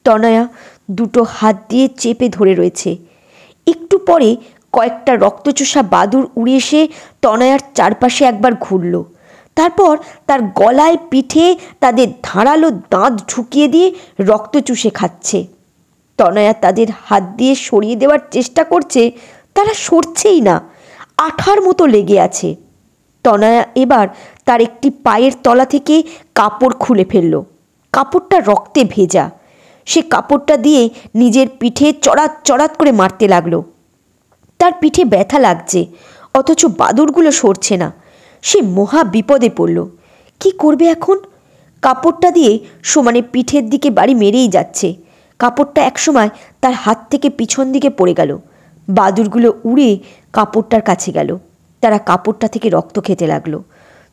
তনয়া দুটো হাত দিয়ে চেপে ধরে রয়েছে। একটু পরে কয়েকটা রক্তচুষা বাদুড় উড়ে এসে তনয়ার চারপাশে একবার ঘুরল। তারপর তার গলায় পিঠে তাদের ধারালো দাঁত ঢুকিয়ে দিয়ে রক্ত চুষে খাচ্ছে। তনয়া তাদের হাত দিয়ে সরিয়ে দেওয়ার চেষ্টা করছে, তারা সরছেই না, আঠার মতো লেগে আছে। তনয়া এবার তার একটি পায়ের তলা থেকে কাপড় খুলে ফেলল। কাপড়টা রক্তে ভেজা। সে কাপড়টা দিয়ে নিজের পিঠে চড়াত চড়াত করে মারতে লাগলো। তার পিঠে ব্যথা লাগছে, অথচ বাদুড়গুলো সরছে না। সে মহা বিপদে পড়ল। কি করবে এখন? কাপড়টা দিয়ে সমানে পিঠের দিকে বাড়ি মেরেই যাচ্ছে। কাপড়টা একসময় তার হাত থেকে পিছন দিকে পড়ে গেল। বাদুড়গুলো উড়ে কাপড়টার কাছে গেল। তারা কাপড়টা থেকে রক্ত খেতে লাগলো।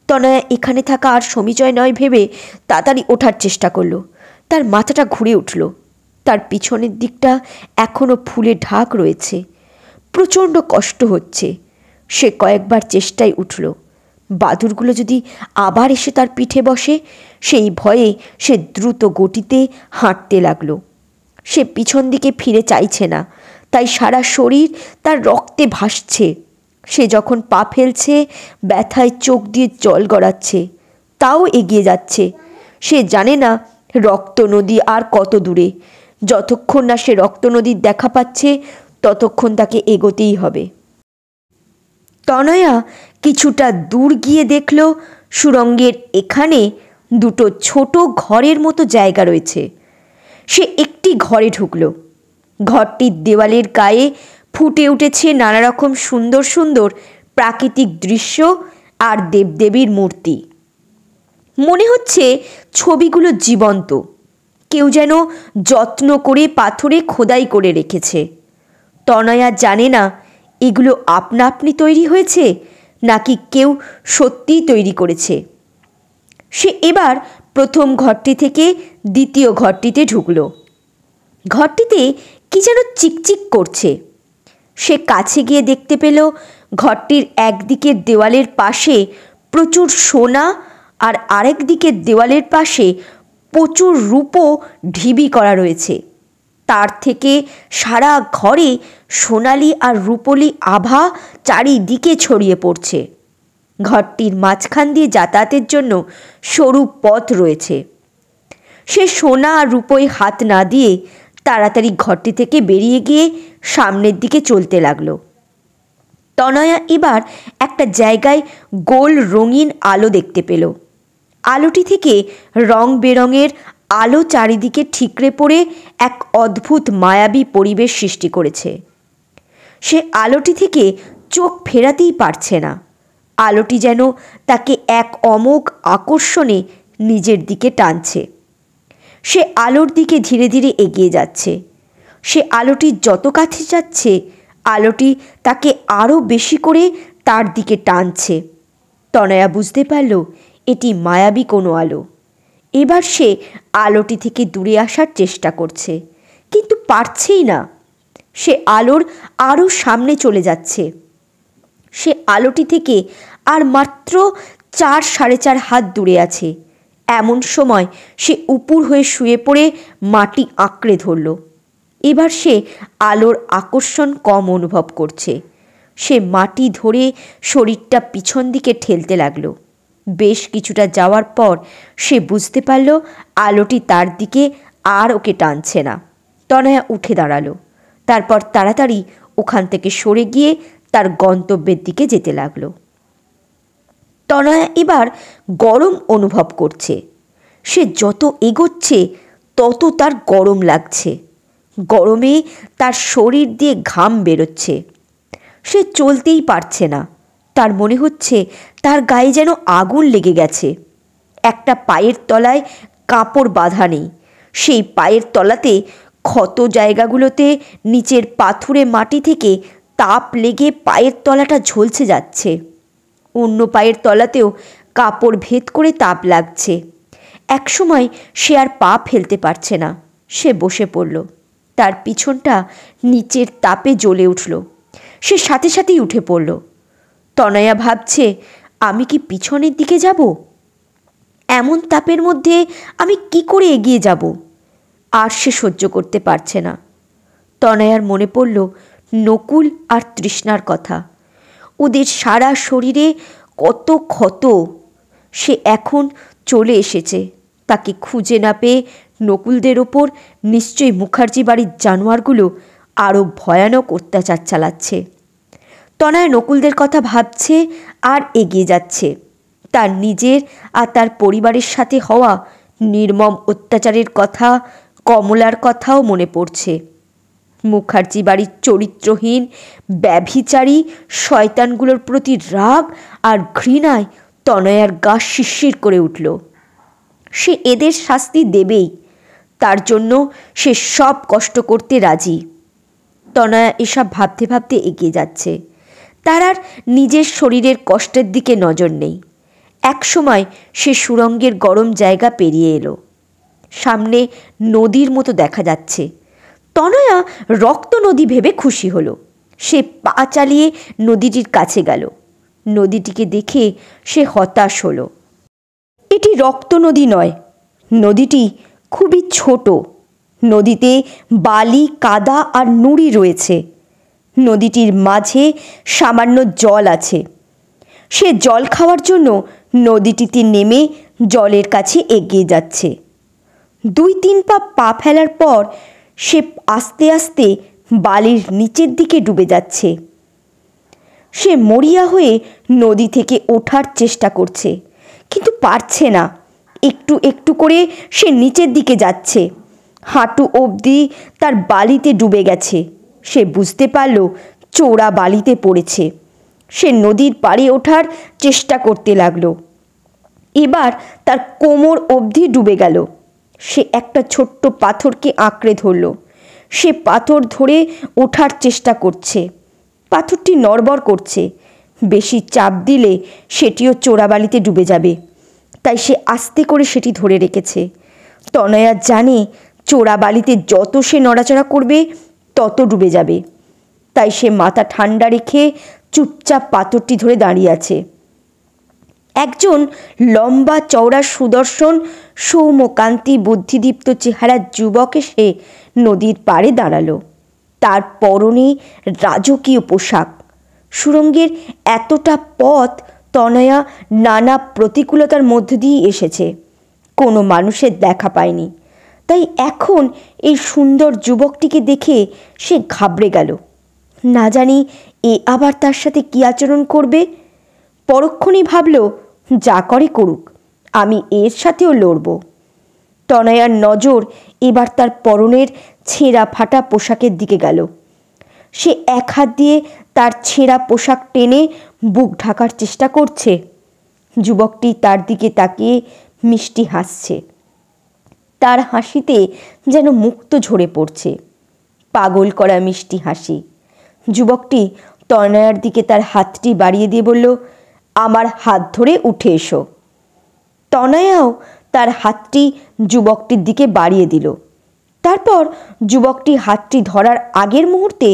তনয়া এখানে থাকা আর সমীচয় নয় ভেবে তাড়াতাড়ি ওঠার চেষ্টা করল। তার মাথাটা ঘুরে উঠল। তার পিছনের দিকটা এখনও ফুলে ঢাক রয়েছে। প্রচণ্ড কষ্ট হচ্ছে। সে কয়েকবার চেষ্টায় উঠল। বাদুড়গুলো যদি আবার এসে তার পিঠে বসে, সেই ভয়ে সে দ্রুত গতিতে হাঁটতে লাগলো। সে পিছন দিকে ফিরে চাইছে না, তাই সারা শরীর তার রক্তে ভাসছে। সে যখন পা ফেলছে, ব্যথায় চোখ দিয়ে জল গড়াচ্ছে, তাও এগিয়ে যাচ্ছে। সে জানে না রক্ত নদী আর কত দূরে। যতক্ষণ না সে রক্ত নদীর দেখা পাচ্ছে, ততক্ষণ তাকে এগোতেই হবে। তনয়া কিছুটা দূর গিয়ে দেখল সুড়ঙ্গের এখানে দুটো ছোট ঘরের মতো জায়গা রয়েছে। সে একটি ঘরে ঢুকল। ঘরটির দেওয়ালের গায়ে ফুটে উঠেছে নানা রকম সুন্দর সুন্দর প্রাকৃতিক দৃশ্য আর দেবদেবীর মূর্তি। মনে হচ্ছে ছবিগুলো জীবন্ত। কেউ যেন যত্ন করে পাথরে খোদাই করে রেখেছে। তনয়া জানে না এগুলো আপনা আপনি তৈরি হয়েছে নাকি কেউ সত্যিই তৈরি করেছে। সে এবার প্রথম ঘরটি থেকে দ্বিতীয় ঘরটিতে ঢুকল। ঘরটিতে কি যেন চিকচিক করছে। সে কাছে গিয়ে দেখতে পেল ঘরটির একদিকের দেওয়ালের পাশে প্রচুর সোনা আর আরেক দিকের দেওয়ালের পাশে প্রচুর রূপো ঢিবি করা রয়েছে। তার থেকে সারা ঘরে সোনালি আর রূপলি আভা চারিদিকে ছড়িয়ে পড়ছে। ঘরটির মাঝখান দিয়ে যাতায়াতের জন্য সরু পথ রয়েছে। সে সোনা আর রূপোয় হাত না দিয়ে তাড়াতাড়ি ঘরটি থেকে বেরিয়ে গিয়ে সামনের দিকে চলতে লাগলো। তনয়া এবার একটা জায়গায় গোল রঙিন আলো দেখতে পেল। আলোটি থেকে রং বেরঙের আলো চারিদিকে ঠিকরে পড়ে এক অদ্ভুত মায়াবী পরিবেশ সৃষ্টি করেছে। সে আলোটি থেকে চোখ ফেরাতেই পারছে না। আলোটি যেন তাকে এক অমোঘ আকর্ষণে নিজের দিকে টানছে। সে আলোর দিকে ধীরে ধীরে এগিয়ে যাচ্ছে। সে আলোটি যত কাছে যাচ্ছে, আলোটি তাকে আরও বেশি করে তার দিকে টানছে। তনয়া বুঝতে পারল এটি মায়াবী কোনো আলো। এবার সে আলোটি থেকে দূরে আসার চেষ্টা করছে, কিন্তু পারছেই না। সে আলোর আরও সামনে চলে যাচ্ছে। সে আলোটি থেকে আর মাত্র 4-4.5 হাত দূরে আছে। এমন সময় সে উপুর হয়ে শুয়ে পড়ে মাটি আঁকড়ে ধরল। এবার সে আলোর আকর্ষণ কম অনুভব করছে। সে মাটি ধরে শরীরটা পিছন দিকে ঠেলতে লাগলো। বেশ কিছুটা যাওয়ার পর সে বুঝতে পারল আলোটি তার দিকে আর ওকে টানছে না। তনয়া উঠে দাঁড়ালো। তারপর তাড়াতাড়ি ওখান থেকে সরে গিয়ে তার গন্তব্যের দিকে যেতে লাগলো। তনয়া এবার গরম অনুভব করছে। সে যত এগোচ্ছে তত তার গরম লাগছে। গরমে তার শরীর দিয়ে ঘাম বেরোচ্ছে। সে চলতেই পারছে না। তার মনে হচ্ছে তার গায়ে যেন আগুন লেগে গেছে। একটা পায়ের তলায় কাপড় বাঁধা নেই। সেই পায়ের তলাতে ক্ষত জায়গাগুলোতে নিচের পাথুরে মাটি থেকে তাপ লেগে পায়ের তলাটা ঝলসে যাচ্ছে। অন্য পায়ের তলাতেও কাপড় ভেদ করে তাপ লাগছে। একসময় সে আর পা ফেলতে পারছে না। সে বসে পড়ল। তার পিছনটা নিচের তাপে জ্বলে উঠল। সে সাথে সাথেই উঠে পড়ল। তনয়া ভাবছে, আমি কি পিছনের দিকে যাব? এমন তাপের মধ্যে আমি কি করে এগিয়ে যাব? আর সে সহ্য করতে পারছে না। তনয়ার মনে পড়ল নকুল আর তৃষ্ণার কথা। ওদের সারা শরীরে কত ক্ষত। সে এখন চলে এসেছে। তাকে খুঁজে না পেয়ে নকুলদের ওপর নিশ্চয়ই মুখার্জি বাড়ির জানোয়ারগুলো আরও ভয়ানক অত্যাচার চালাচ্ছে। তনয়া নকুলদের কথা ভাবছে আর এগিয়ে যাচ্ছে। তার নিজের আর তার পরিবারের সাথে হওয়া নির্মম অত্যাচারের কথা, কমলার কথাও মনে পড়ছে। মুখার্জি বাড়ির চরিত্রহীন ব্যভিচারী শয়তানগুলোর প্রতি রাগ আর ঘৃণায় তনয়ার গা শিরশির করে উঠল। সে এদের শাস্তি দেবেই, তার জন্য সে সব কষ্ট করতে রাজি। তনয়া এসব ভাবতে ভাবতে এগিয়ে যাচ্ছে। তার আর নিজের শরীরের কষ্টের দিকে নজর নেই। একসময় সে সুড়ঙ্গের গরম জায়গা পেরিয়ে এলো। সামনে নদীর মতো দেখা যাচ্ছে। তনয়া রক্ত নদী ভেবে খুশি হলো। সে পা চালিয়ে নদীটির কাছে গেল। নদীটিকে দেখে সে হতাশ হলো। এটি রক্ত নদী নয়, নদীটি খুবই ছোট। নদীতে বালি, কাদা আর নুড়ি রয়েছে। নদীটির মাঝে সামান্য জল আছে। সে জল খাওয়ার জন্য নদীটিতে নেমে জলের কাছে এগিয়ে যাচ্ছে। 2-3 পা ফেলার পর সে আস্তে আস্তে বালির নিচের দিকে ডুবে যাচ্ছে। সে মরিয়া হয়ে নদী থেকে ওঠার চেষ্টা করছে, কিন্তু পারছে না। একটু একটু করে সে নিচের দিকে যাচ্ছে। হাঁটু অবধি তার বালিতে ডুবে গেছে। সে বুঝতে পারল চোরা বালিতে পড়েছে। সে নদীর পাড়ে ওঠার চেষ্টা করতে লাগলো। এবার তার কোমর অবধি ডুবে গেল। সে একটা ছোট্ট পাথরকে আঁকড়ে ধরল। সে পাথর ধরে ওঠার চেষ্টা করছে। পাথরটি নড়বড় করছে। বেশি চাপ দিলে সেটিও চোরাবালিতে ডুবে যাবে, তাই সে আস্তে করে সেটি ধরে রেখেছে। তনয়া জানে চোরাবালিতে যত সে নড়াচড়া করবে তত ডুবে যাবে, তাই সে মাথা ঠান্ডা রেখে চুপচাপ পাথরটি ধরে দাঁড়িয়ে আছে। একজন লম্বা চওড়া সুদর্শন সৌম্যকান্তি বুদ্ধিদীপ্ত চেহারার যুবক এসে নদীর পাড়ে দাঁড়ালো। তার পরনে রাজকীয় পোশাক। সুড়ঙ্গের এতটা পথ তনয়া নানা প্রতিকূলতার মধ্য দিয়ে এসেছে, কোনো মানুষের দেখা পায়নি। তাই এখন এই সুন্দর যুবকটিকে দেখে সে ঘাবড়ে গেল। না জানি এ আবার তার সাথে কী আচরণ করবে। পরক্ষণেই ভাবল, যা করে করুক, আমি এর সাথেও লড়ব। তনয়ার নজর এবার তার পরনের ছেঁড়া ফাটা পোশাকের দিকে গেল। সে এক হাত দিয়ে তার ছেঁড়া পোশাক টেনে বুক ঢাকার চেষ্টা করছে। যুবকটি তার দিকে তাকিয়ে মিষ্টি হাসছে। তার হাসিতে যেন মুক্ত ঝরে পড়ছে, পাগল করা মিষ্টি হাসি। যুবকটি তনয়ার দিকে তার হাতটি বাড়িয়ে দিয়ে বলল, আমার হাত ধরে উঠে এসো। তনয়াও তার হাতটি যুবকটির দিকে বাড়িয়ে দিল। তারপর যুবকটি হাতটি ধরার আগের মুহূর্তে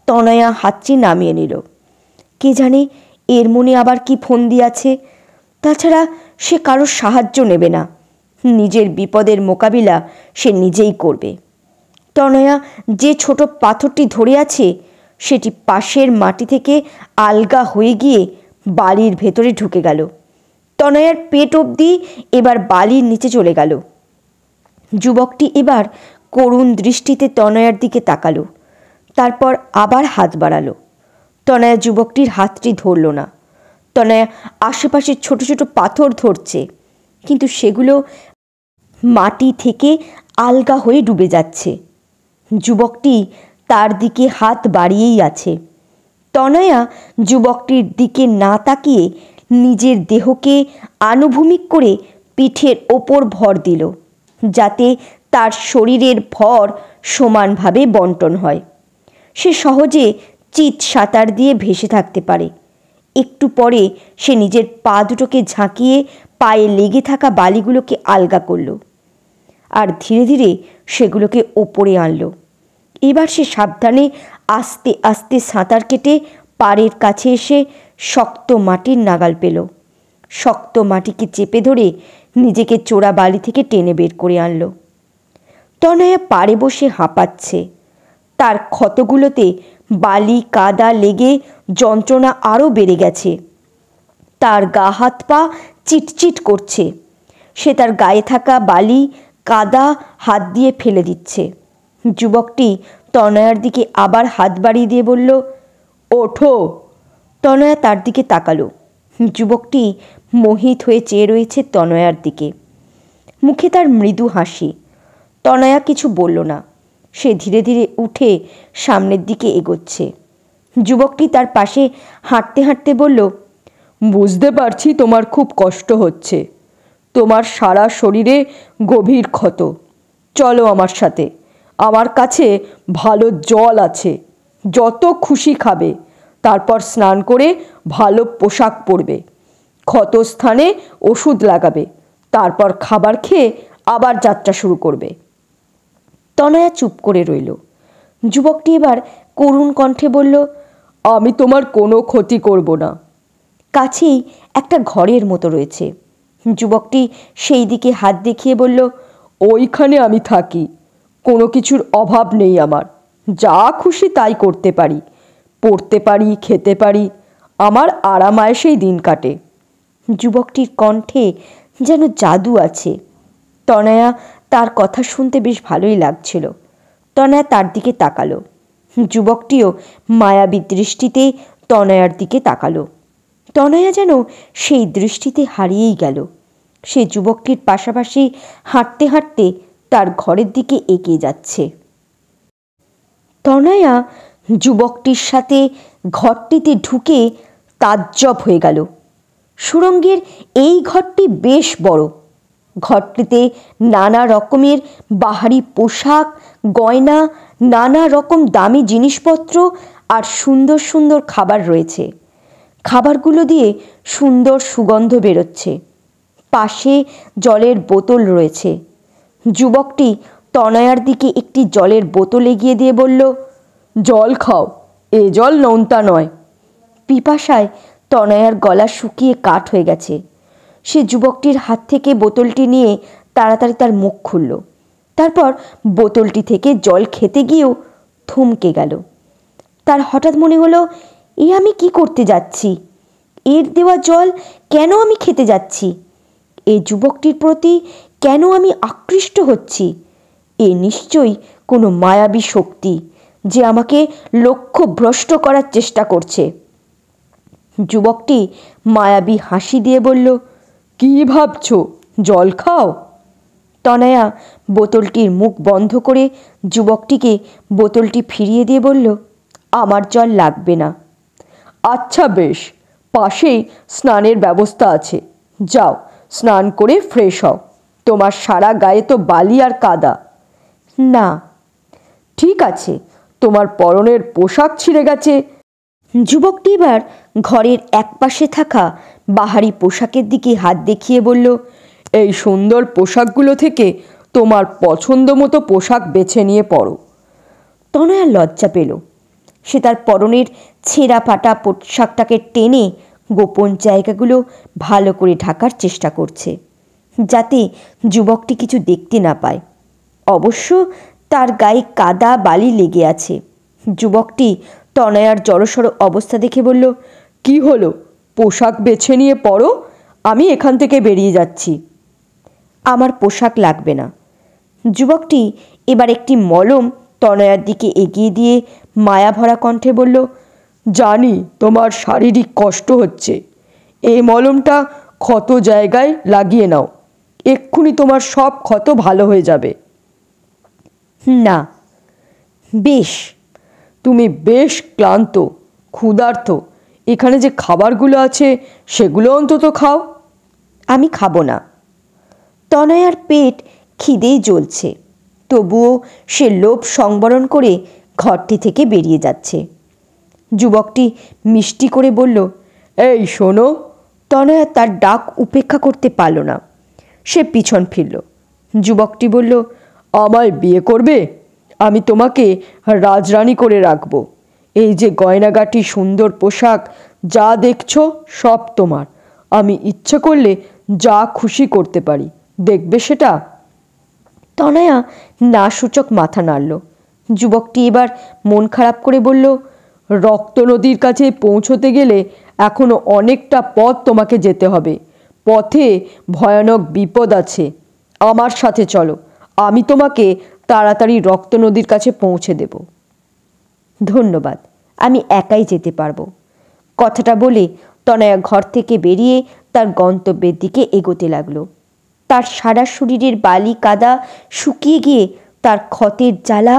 তনয়া হাতটি নামিয়ে নিল। কে জানে এর মনে আবার কি ফন্দি আছে। তাছাড়া সে কারোর সাহায্য নেবে না। নিজের বিপদের মোকাবিলা সে নিজেই করবে। তনয়া যে ছোট পাথরটি ধরে আছে সেটি পাশের মাটি থেকে আলগা হয়ে গিয়ে বালির ভেতরে ঢুকে গেল। তনয়ার পেট অবধি এবার বালির নিচে চলে গেল। যুবকটি এবার করুণ দৃষ্টিতে তনয়ার দিকে তাকালো। তারপর আবার হাত বাড়ালো। তনয়া যুবকটির হাতটি ধরল না। তনয়া আশেপাশে ছোট ছোট পাথর ধরছে, কিন্তু সেগুলো মাটি থেকে আলগা হয়ে ডুবে যাচ্ছে। যুবকটি তার দিকে হাত বাড়িয়েই আছে। তনয়া যুবকটির দিকে না তাকিয়ে নিজের দেহকে আনুভূমিক করে পিঠের ওপর ভর দিল, যাতে তার শরীরের ভর সমানভাবে বন্টন হয়। সে সহজে চিত সাঁতার দিয়ে ভেসে থাকতে পারে। একটু পরে সে নিজের পা দুটোকে ঝাঁকিয়ে পায়ে লেগে থাকা বালিগুলোকে আলগা করল, আর ধীরে ধীরে সেগুলোকে ওপরে আনলো। এবার সে সাবধানে আস্তে আস্তে সাঁতার কেটে পাড়ের কাছে এসে শক্ত মাটির নাগাল পেল। শক্ত মাটিকে চেপে ধরে নিজেকে চোরা বালি থেকে টেনে বের করে আনলো। তনয়া পাড়ে বসে হাঁপাচ্ছে। তার ক্ষতগুলোতে বালি কাদা লেগে যন্ত্রণা আরও বেড়ে গেছে। তার গা হাত পা চিটচিট করছে। সে তার গায়ে থাকা বালি কাদা হাত দিয়ে ফেলে দিচ্ছে। যুবকটি তনয়ার দিকে আবার হাত বাড়িয়ে দিয়ে বলল, ওঠো। তনয়া তার দিকে তাকালো। যুবকটি মোহিত হয়ে চেয়ে রয়েছে তনয়ার দিকে। মুখে তার মৃদু হাসি। তনয়া কিছু বলল না। সে ধীরে ধীরে উঠে সামনের দিকে এগোচ্ছে। যুবকটি তার পাশে হাঁটতে হাঁটতে বলল, বুঝতে পারছি তোমার খুব কষ্ট হচ্ছে। তোমার সারা শরীরে গভীর ক্ষত। চলো আমার সাথে। আমার কাছে ভালো জল আছে, যত খুশি খাবে। তারপর স্নান করে ভালো পোশাক পরবে, ক্ষত স্থানে ওষুধ লাগাবে, তারপর খাবার খেয়ে আবার যাত্রা শুরু করবে। তনয়া চুপ করে রইল। যুবকটি এবার করুণ কণ্ঠে বলল, আমি তোমার কোনো ক্ষতি করব না। কাছেই একটা ঘরের মতো রয়েছে। যুবকটি সেই দিকে হাত দেখিয়ে বলল, ওইখানে আমি থাকি। কোনো কিছুর অভাব নেই আমার। যা খুশি তাই করতে পারি, পড়তে পারি, খেতে পারি। আমার আরাম আয়েশেই দিন কাটে। যুবকটির কণ্ঠে যেন জাদু আছে। তনয়া তার কথা শুনতে বেশ ভালোই লাগছিল। তনয়া তার দিকে তাকালো। যুবকটিও মায়াবী দৃষ্টিতে তনয়ার দিকে তাকালো। তনয়া যেন সেই দৃষ্টিতে হারিয়েই গেল। সে যুবকটির পাশাপাশি হাঁটতে হাঁটতে তার ঘরের দিকে এগিয়ে যাচ্ছে। তনয়া যুবকটির সাথে ঘরটিতে ঢুকে তাজ্জব হয়ে গেল। সুড়ঙ্গের এই ঘরটি বেশ বড়। ঘরটিতে নানা রকমের বাহারি পোশাক, গয়না, নানা রকম দামি জিনিসপত্র আর সুন্দর সুন্দর খাবার রয়েছে। খাবারগুলো দিয়ে সুন্দর সুগন্ধ বেরোচ্ছে। পাশে জলের বোতল রয়েছে। যুবকটি তনয়ার দিকে একটি জলের বোতল এগিয়ে দিয়ে বলল, জল খাও, এ জল নোনতা নয়। পিপাসায় তনয়ার গলা শুকিয়ে কাঠ হয়ে গেছে। সে যুবকটির হাত থেকে বোতলটি নিয়ে তাড়াতাড়ি তার মুখ খুলল। তারপর বোতলটি থেকে জল খেতে গিয়েও থমকে গেল। তার হঠাৎ মনে হলো, এ আমি কি করতে যাচ্ছি? এর দেওয়া জল কেন আমি খেতে যাচ্ছি? এই যুবকটির প্রতি কেন আমি আকৃষ্ট হচ্ছি? এ নিশ্চয়ই কোনো মায়াবী শক্তি, যে আমাকে লক্ষ্য ভ্রষ্ট করার চেষ্টা করছে। যুবকটি মায়াবী হাসি দিয়ে বলল, কি ভাবছো? জল খাও। তনয়া বোতলটির মুখ বন্ধ করে যুবকটিকে বোতলটি ফিরিয়ে দিয়ে বলল, আমার জল লাগবে না। আচ্ছা বেশ, পাশেই স্নানের ব্যবস্থা আছে। যাও, স্নান করে ফ্রেশ হও। তোমার সারা গায়ে তো বালি আর কাদা। না। ঠিক আছে, তোমার পরনের পোশাক ছিঁড়ে গেছে। যুবকটি এবার ঘরের একপাশে থাকা বাহারি পোশাকের দিকে হাত দেখিয়ে বলল, এই সুন্দর পোশাকগুলো থেকে তোমার পছন্দ মতো পোশাক বেছে নিয়ে পরো। তনয়া লজ্জা পেল। সে তার পরনের ছেঁড়া ফাটা পোশাকটাকে টেনে গোপন জায়গাগুলো ভালো করে ঢাকার চেষ্টা করছে, যাতে যুবকটি কিছু দেখতে না পায়। অবশ্য তার গায়ে কাদা বালি লেগে আছে। যুবকটি তনয়ার জড়সড় অবস্থা দেখে বলল, কি হলো? পোশাক বেছে নিয়ে পরো, আমি এখান থেকে বেরিয়ে যাচ্ছি। আমার পোশাক লাগবে না। যুবকটি এবার একটি মলম তনয়ার দিকে এগিয়ে দিয়ে মায়াভরা কণ্ঠে বলল, জানি তোমার শারীরিক কষ্ট হচ্ছে। এই মলমটা ক্ষত জায়গায় লাগিয়ে নাও, এক্ষুনি তোমার সব ক্ষত ভালো হয়ে যাবে। না। বেশ। তুমি বেশ ক্লান্ত, ক্ষুধার্ত। এখানে যে খাবারগুলো আছে সেগুলো অন্তত খাও। আমি খাবো না। তনয়ার পেট খিদেই জ্বলছে, তবুও সে লোভ সংবরণ করে ঘরটি থেকে বেরিয়ে যাচ্ছে। যুবকটি মিষ্টি করে বলল, এই শোনো। তনয়া তার ডাক উপেক্ষা করতে পারল না। সে পিছন ফিরল। যুবকটি বলল, আমায় বিয়ে করবে? আমি তোমাকে রাজরানী করে রাখব। এই যে গয়নাগাটি, সুন্দর পোশাক, যা দেখছো সব তোমার। আমি ইচ্ছে করলে যা খুশি করতে পারি, দেখবে সেটা? তনয়া না সূচক মাথা নাড়ল। যুবকটি এবার মন খারাপ করে বলল, রক্ত নদীর কাছে পৌঁছতে গেলে এখনো অনেকটা পথ তোমাকে যেতে হবে। পথে ভয়ানক বিপদ আছে। আমার সাথে চলো, আমি তোমাকে তাড়াতাড়ি রক্ত নদীর কাছে পৌঁছে দেব। ধন্যবাদ, আমি একাই যেতে পারবো। কথাটা বলে তনয়া ঘর থেকে বেরিয়ে তার গন্তব্যের দিকে এগোতে লাগলো। তার সারা শরীরের বালি কাদা শুকিয়ে গিয়ে তার ক্ষতের জ্বালা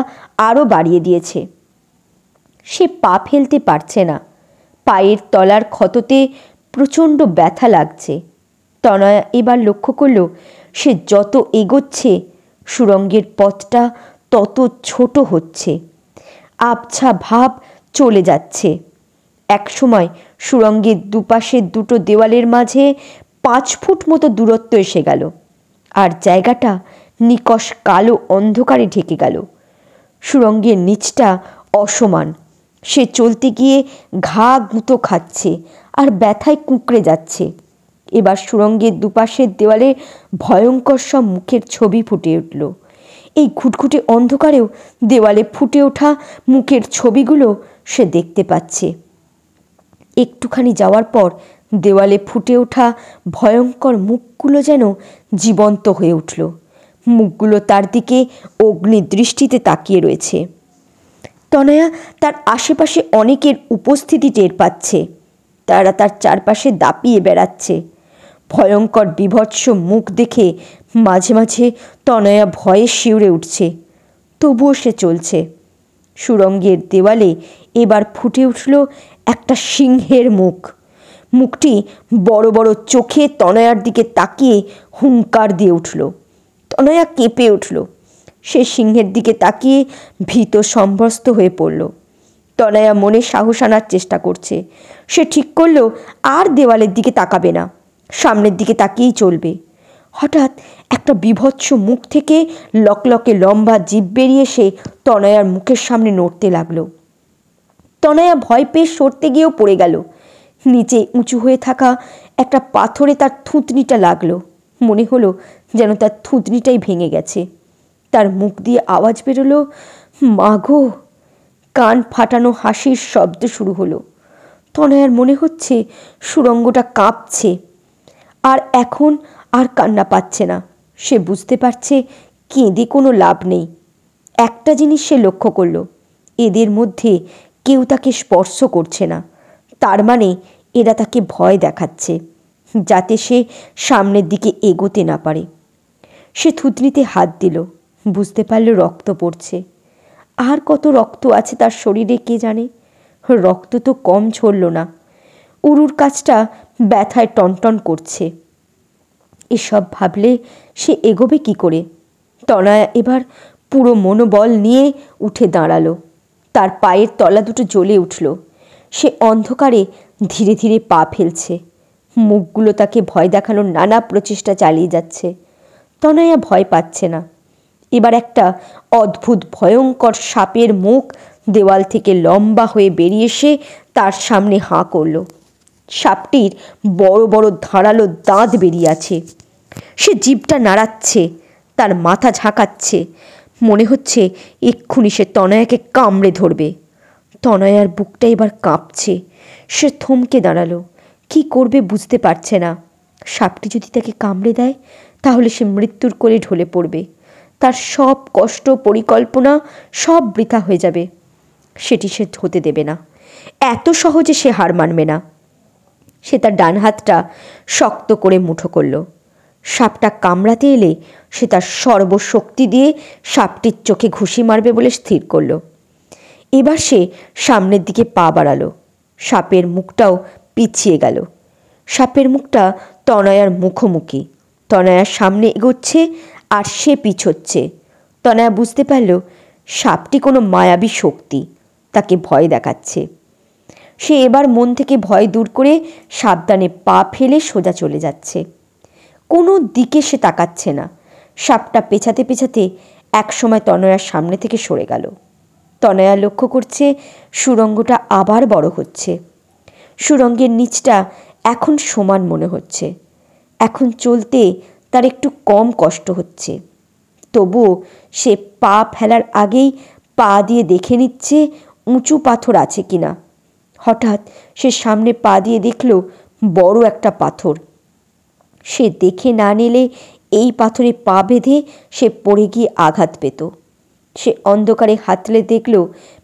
আরও বাড়িয়ে দিয়েছে। সে পা ফেলতে পারছে না। পায়ের তলার ক্ষততে প্রচণ্ড ব্যথা লাগছে। তনয়া এবার লক্ষ্য করল, সে যত এগোচ্ছে সুড়ঙ্গের পথটা তত ছোট হচ্ছে, আবছা ভাব চলে যাচ্ছে। একসময় সুড়ঙ্গের দুপাশের দুটো দেওয়ালের মাঝে 5 ফুট মতো দূরত্ব এসে গেল, আর জায়গাটা নিকষ কালো অন্ধকারে ঢেকে গেল। সুড়ঙ্গের নিচটা অসমান। সে চলতে গিয়ে ঘা গুঁতো খাচ্ছে আর ব্যথায় কুঁকড়ে যাচ্ছে। এবার সুড়ঙ্গের দুপাশের দেওয়ালে ভয়ঙ্কর সব মুখের ছবি ফুটে উঠল। এই ঘুটঘুটে অন্ধকারেও দেওয়ালে ফুটে ওঠা মুখের ছবিগুলো সে দেখতে পাচ্ছে। একটুখানি যাওয়ার পর দেওয়ালে ফুটে ওঠা ভয়ঙ্কর মুখগুলো যেন জীবন্ত হয়ে উঠল। মুখগুলো তার দিকে অগ্নিদৃষ্টিতে তাকিয়ে রয়েছে। তনয়া তার আশেপাশে অনেকের উপস্থিতি টের পাচ্ছে। তারা তার চারপাশে দাপিয়ে বেড়াচ্ছে। ভয়ঙ্কর বিভৎস মুখ দেখে মাঝে মাঝে তনয়া ভয়ে শিউরে উঠছে। তবুও সে চলছে। সুড়ঙ্গের দেওয়ালে এবার ফুটে উঠল একটা সিংহের মুখ। মুখটি বড় বড় চোখে তনয়ার দিকে তাকিয়ে হুঙ্কার দিয়ে উঠল। তনয়া কেঁপে উঠল। সে সিংহের দিকে তাকিয়ে ভীত সম্ভ্রস্ত হয়ে পড়ল। তনয়া মনে সাহস আনার চেষ্টা করছে। সে ঠিক করল আর দেওয়ালের দিকে তাকাবে না, সামনের দিকে তাকিয়েই চলবে। হঠাৎ একটা বিভৎস মুখ থেকে লকলকে লম্বা জিভ বেরিয়ে এসে তনয়ার মুখের সামনে নড়তে লাগলো। তনয়া ভয় পেয়ে সরতে গিয়েও পড়ে গেল। নিচে উঁচু হয়ে থাকা একটা পাথরে তার থুতনিটা লাগলো। মনে হলো যেন তার থুতনিটাই ভেঙে গেছে। তার মুখ দিয়ে আওয়াজ বেরোলো, মাগো। কান ফাটানো হাসির শব্দ শুরু হলো। তনয়ার মনে হচ্ছে সুড়ঙ্গটা কাঁপছে। আর এখন আর কান্না পাচ্ছে না। সে বুঝতে পারছে কেঁদে কোনো লাভ নেই। একটা জিনিস সে লক্ষ্য করল, এদের মধ্যে কেউ তাকে স্পর্শ করছে না। তার মানে এরা তাকে ভয় দেখাচ্ছে, যাতে সে সামনের দিকে এগোতে না পারে। সে থুতনিতে হাত দিল। বুঝতে পারল রক্ত পড়ছে। আর কত রক্ত আছে তার শরীরে কে জানে। রক্ত তো কম ঝরল না। উরুর কাছটা ব্যথায় টনটন করছে। এসব ভাবলে সে এগোবে কি করে? তনয়া এবার পুরো মনোবল নিয়ে উঠে দাঁড়ালো। তার পায়ের তলা দুটো জ্বলে উঠল। সে অন্ধকারে ধীরে ধীরে পা ফেলছে। মুখগুলো তাকে ভয় দেখানোর নানা প্রচেষ্টা চালিয়ে যাচ্ছে। তনয়া ভয় পাচ্ছে না। এবার একটা অদ্ভুত ভয়ঙ্কর সাপের মুখ দেওয়াল থেকে লম্বা হয়ে বেরিয়ে এসে তার সামনে হাঁ করল। সাপটির বড় বড় ধারালো দাঁত বেরিয়ে আছে। সে জিভটা নাড়াচ্ছে, তার মাথা ঝাঁকাচ্ছে। মনে হচ্ছে এক্ষুনি সে তনয়াকে কামড়ে ধরবে। তনয়ার বুকটা এবার কাঁপছে। সে থমকে দাঁড়ালো। কি করবে বুঝতে পারছে না। সাপটি যদি তাকে কামড়ে দেয় তাহলে সে মৃত্যুর কোলে ঢলে পড়বে। তার সব কষ্ট পরিকল্পনা সব বৃথা হয়ে যাবে। সেটি সে হতে দেবে না। এত সহজে সে হার মানবে না। সে তার ডান হাতটা শক্ত করে মুঠো করল। সাপটা কামড়াতে এলে সে তার সর্বশক্তি দিয়ে সাপটির চোখে ঘুষি মারবে বলে স্থির করল। এবার সে সামনের দিকে পা বাড়ালো। সাপের মুখটাও পিছিয়ে গেল। সাপের মুখটা তনয়ার মুখোমুখি। তনয়ার সামনে এগোচ্ছে আর সে পিছোচ্ছে। তনয়া বুঝতে পারল সাপটি কোনো মায়াবী শক্তি, তাকে ভয় দেখাচ্ছে। সে এবার মন থেকে ভয় দূর করে সাবধানে পা ফেলে সোজা চলে যাচ্ছে। কোনো দিকে সে তাকাচ্ছে না। সাপটা পেছাতে পেছাতে একসময় তনয়ার সামনে থেকে সরে গেল। তনয়া লক্ষ্য করছে সুড়ঙ্গটা আবার বড় হচ্ছে। সুড়ঙ্গের নিচটা এখন সমান মনে হচ্ছে। এখন চলতে তার একটু কম কষ্ট হচ্ছে। তবুও সে পা ফেলার আগেই পা দিয়ে দেখে নিচ্ছে উঁচু পাথর আছে কিনা। হঠাৎ সে সামনে পা দিয়ে দেখল বড় একটা পাথর। সে দেখে না নিলে এই পাথরে পা বেঁধে সে পড়ে গিয়ে আঘাত পেত। সে অন্ধকারে হাতলে দেখল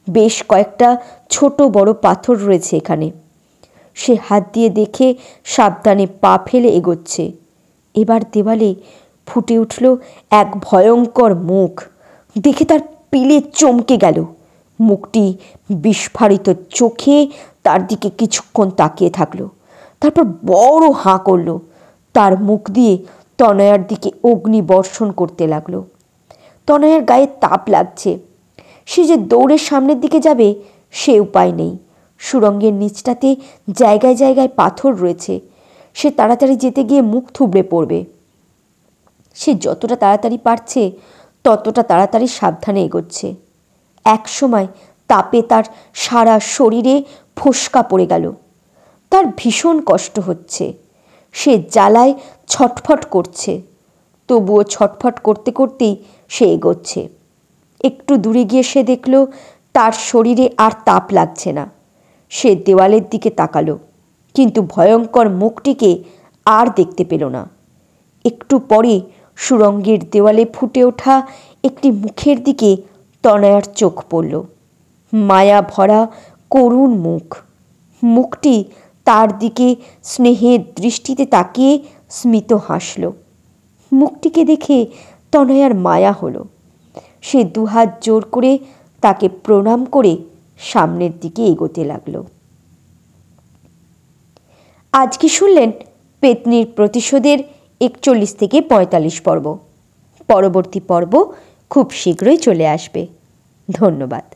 বেশ কয়েকটা ছোট বড় পাথর রয়েছে এখানে। সে হাত দিয়ে দেখে সাবধানে পা ফেলে এগোচ্ছে। এবার দেওয়ালে ফুটে উঠল এক ভয়ঙ্কর মুখ। দেখে তার পিলে চমকে গেল। মুখটি বিস্ফারিত চোখে তার দিকে কিছুক্ষণ তাকিয়ে থাকলো, তারপর বড় হাঁ করল। তার মুখ দিয়ে তনয়ার দিকে অগ্নি বর্ষণ করতে লাগলো। তনয়ার গায়ে তাপ লাগছে। সে যে দৌড়ে সামনের দিকে যাবে সে উপায় নেই। সুড়ঙ্গের নিচটাতে জায়গায় জায়গায় পাথর রয়েছে। সে তাড়াতাড়ি যেতে গিয়ে মুখ থুবড়ে পড়বে। সে যতটা তাড়াতাড়ি পারছে ততটা তাড়াতাড়ি সাবধানে এগোচ্ছে। এক সময় তাপে তার সারা শরীরে ফোস্কা পড়ে গেল। তার ভীষণ কষ্ট হচ্ছে। সে জ্বালায় ছটফট করছে। তবুও ছটফট করতে করতেই সে এগোচ্ছে। একটু দূরে গিয়ে সে দেখল তার শরীরে আর তাপ লাগছে না। সে দেওয়ালের দিকে তাকালো, কিন্তু ভয়ঙ্কর মুখটিকে আর দেখতে পেল না। একটু পরে সুড়ঙ্গের দেওয়ালে ফুটে ওঠা একটি মুখের দিকে তনয়ার চোখ পড়ল। মায়া ভরা করুণ মুখ। মুখটি তার দিকে স্নেহের দৃষ্টিতে তাকিয়ে স্মিত হাসল। মুখটিকে দেখে তনয়ার মায়া হলো। সে দুহাত জোর করে তাকে প্রণাম করে সামনের দিকে এগোতে লাগলো। আজকে শুনলেন পেত্নীর প্রতিশোধের 41 থেকে 45 পর্ব। পরবর্তী পর্ব খুব শীঘ্রই চলে আসবে। ধন্যবাদ।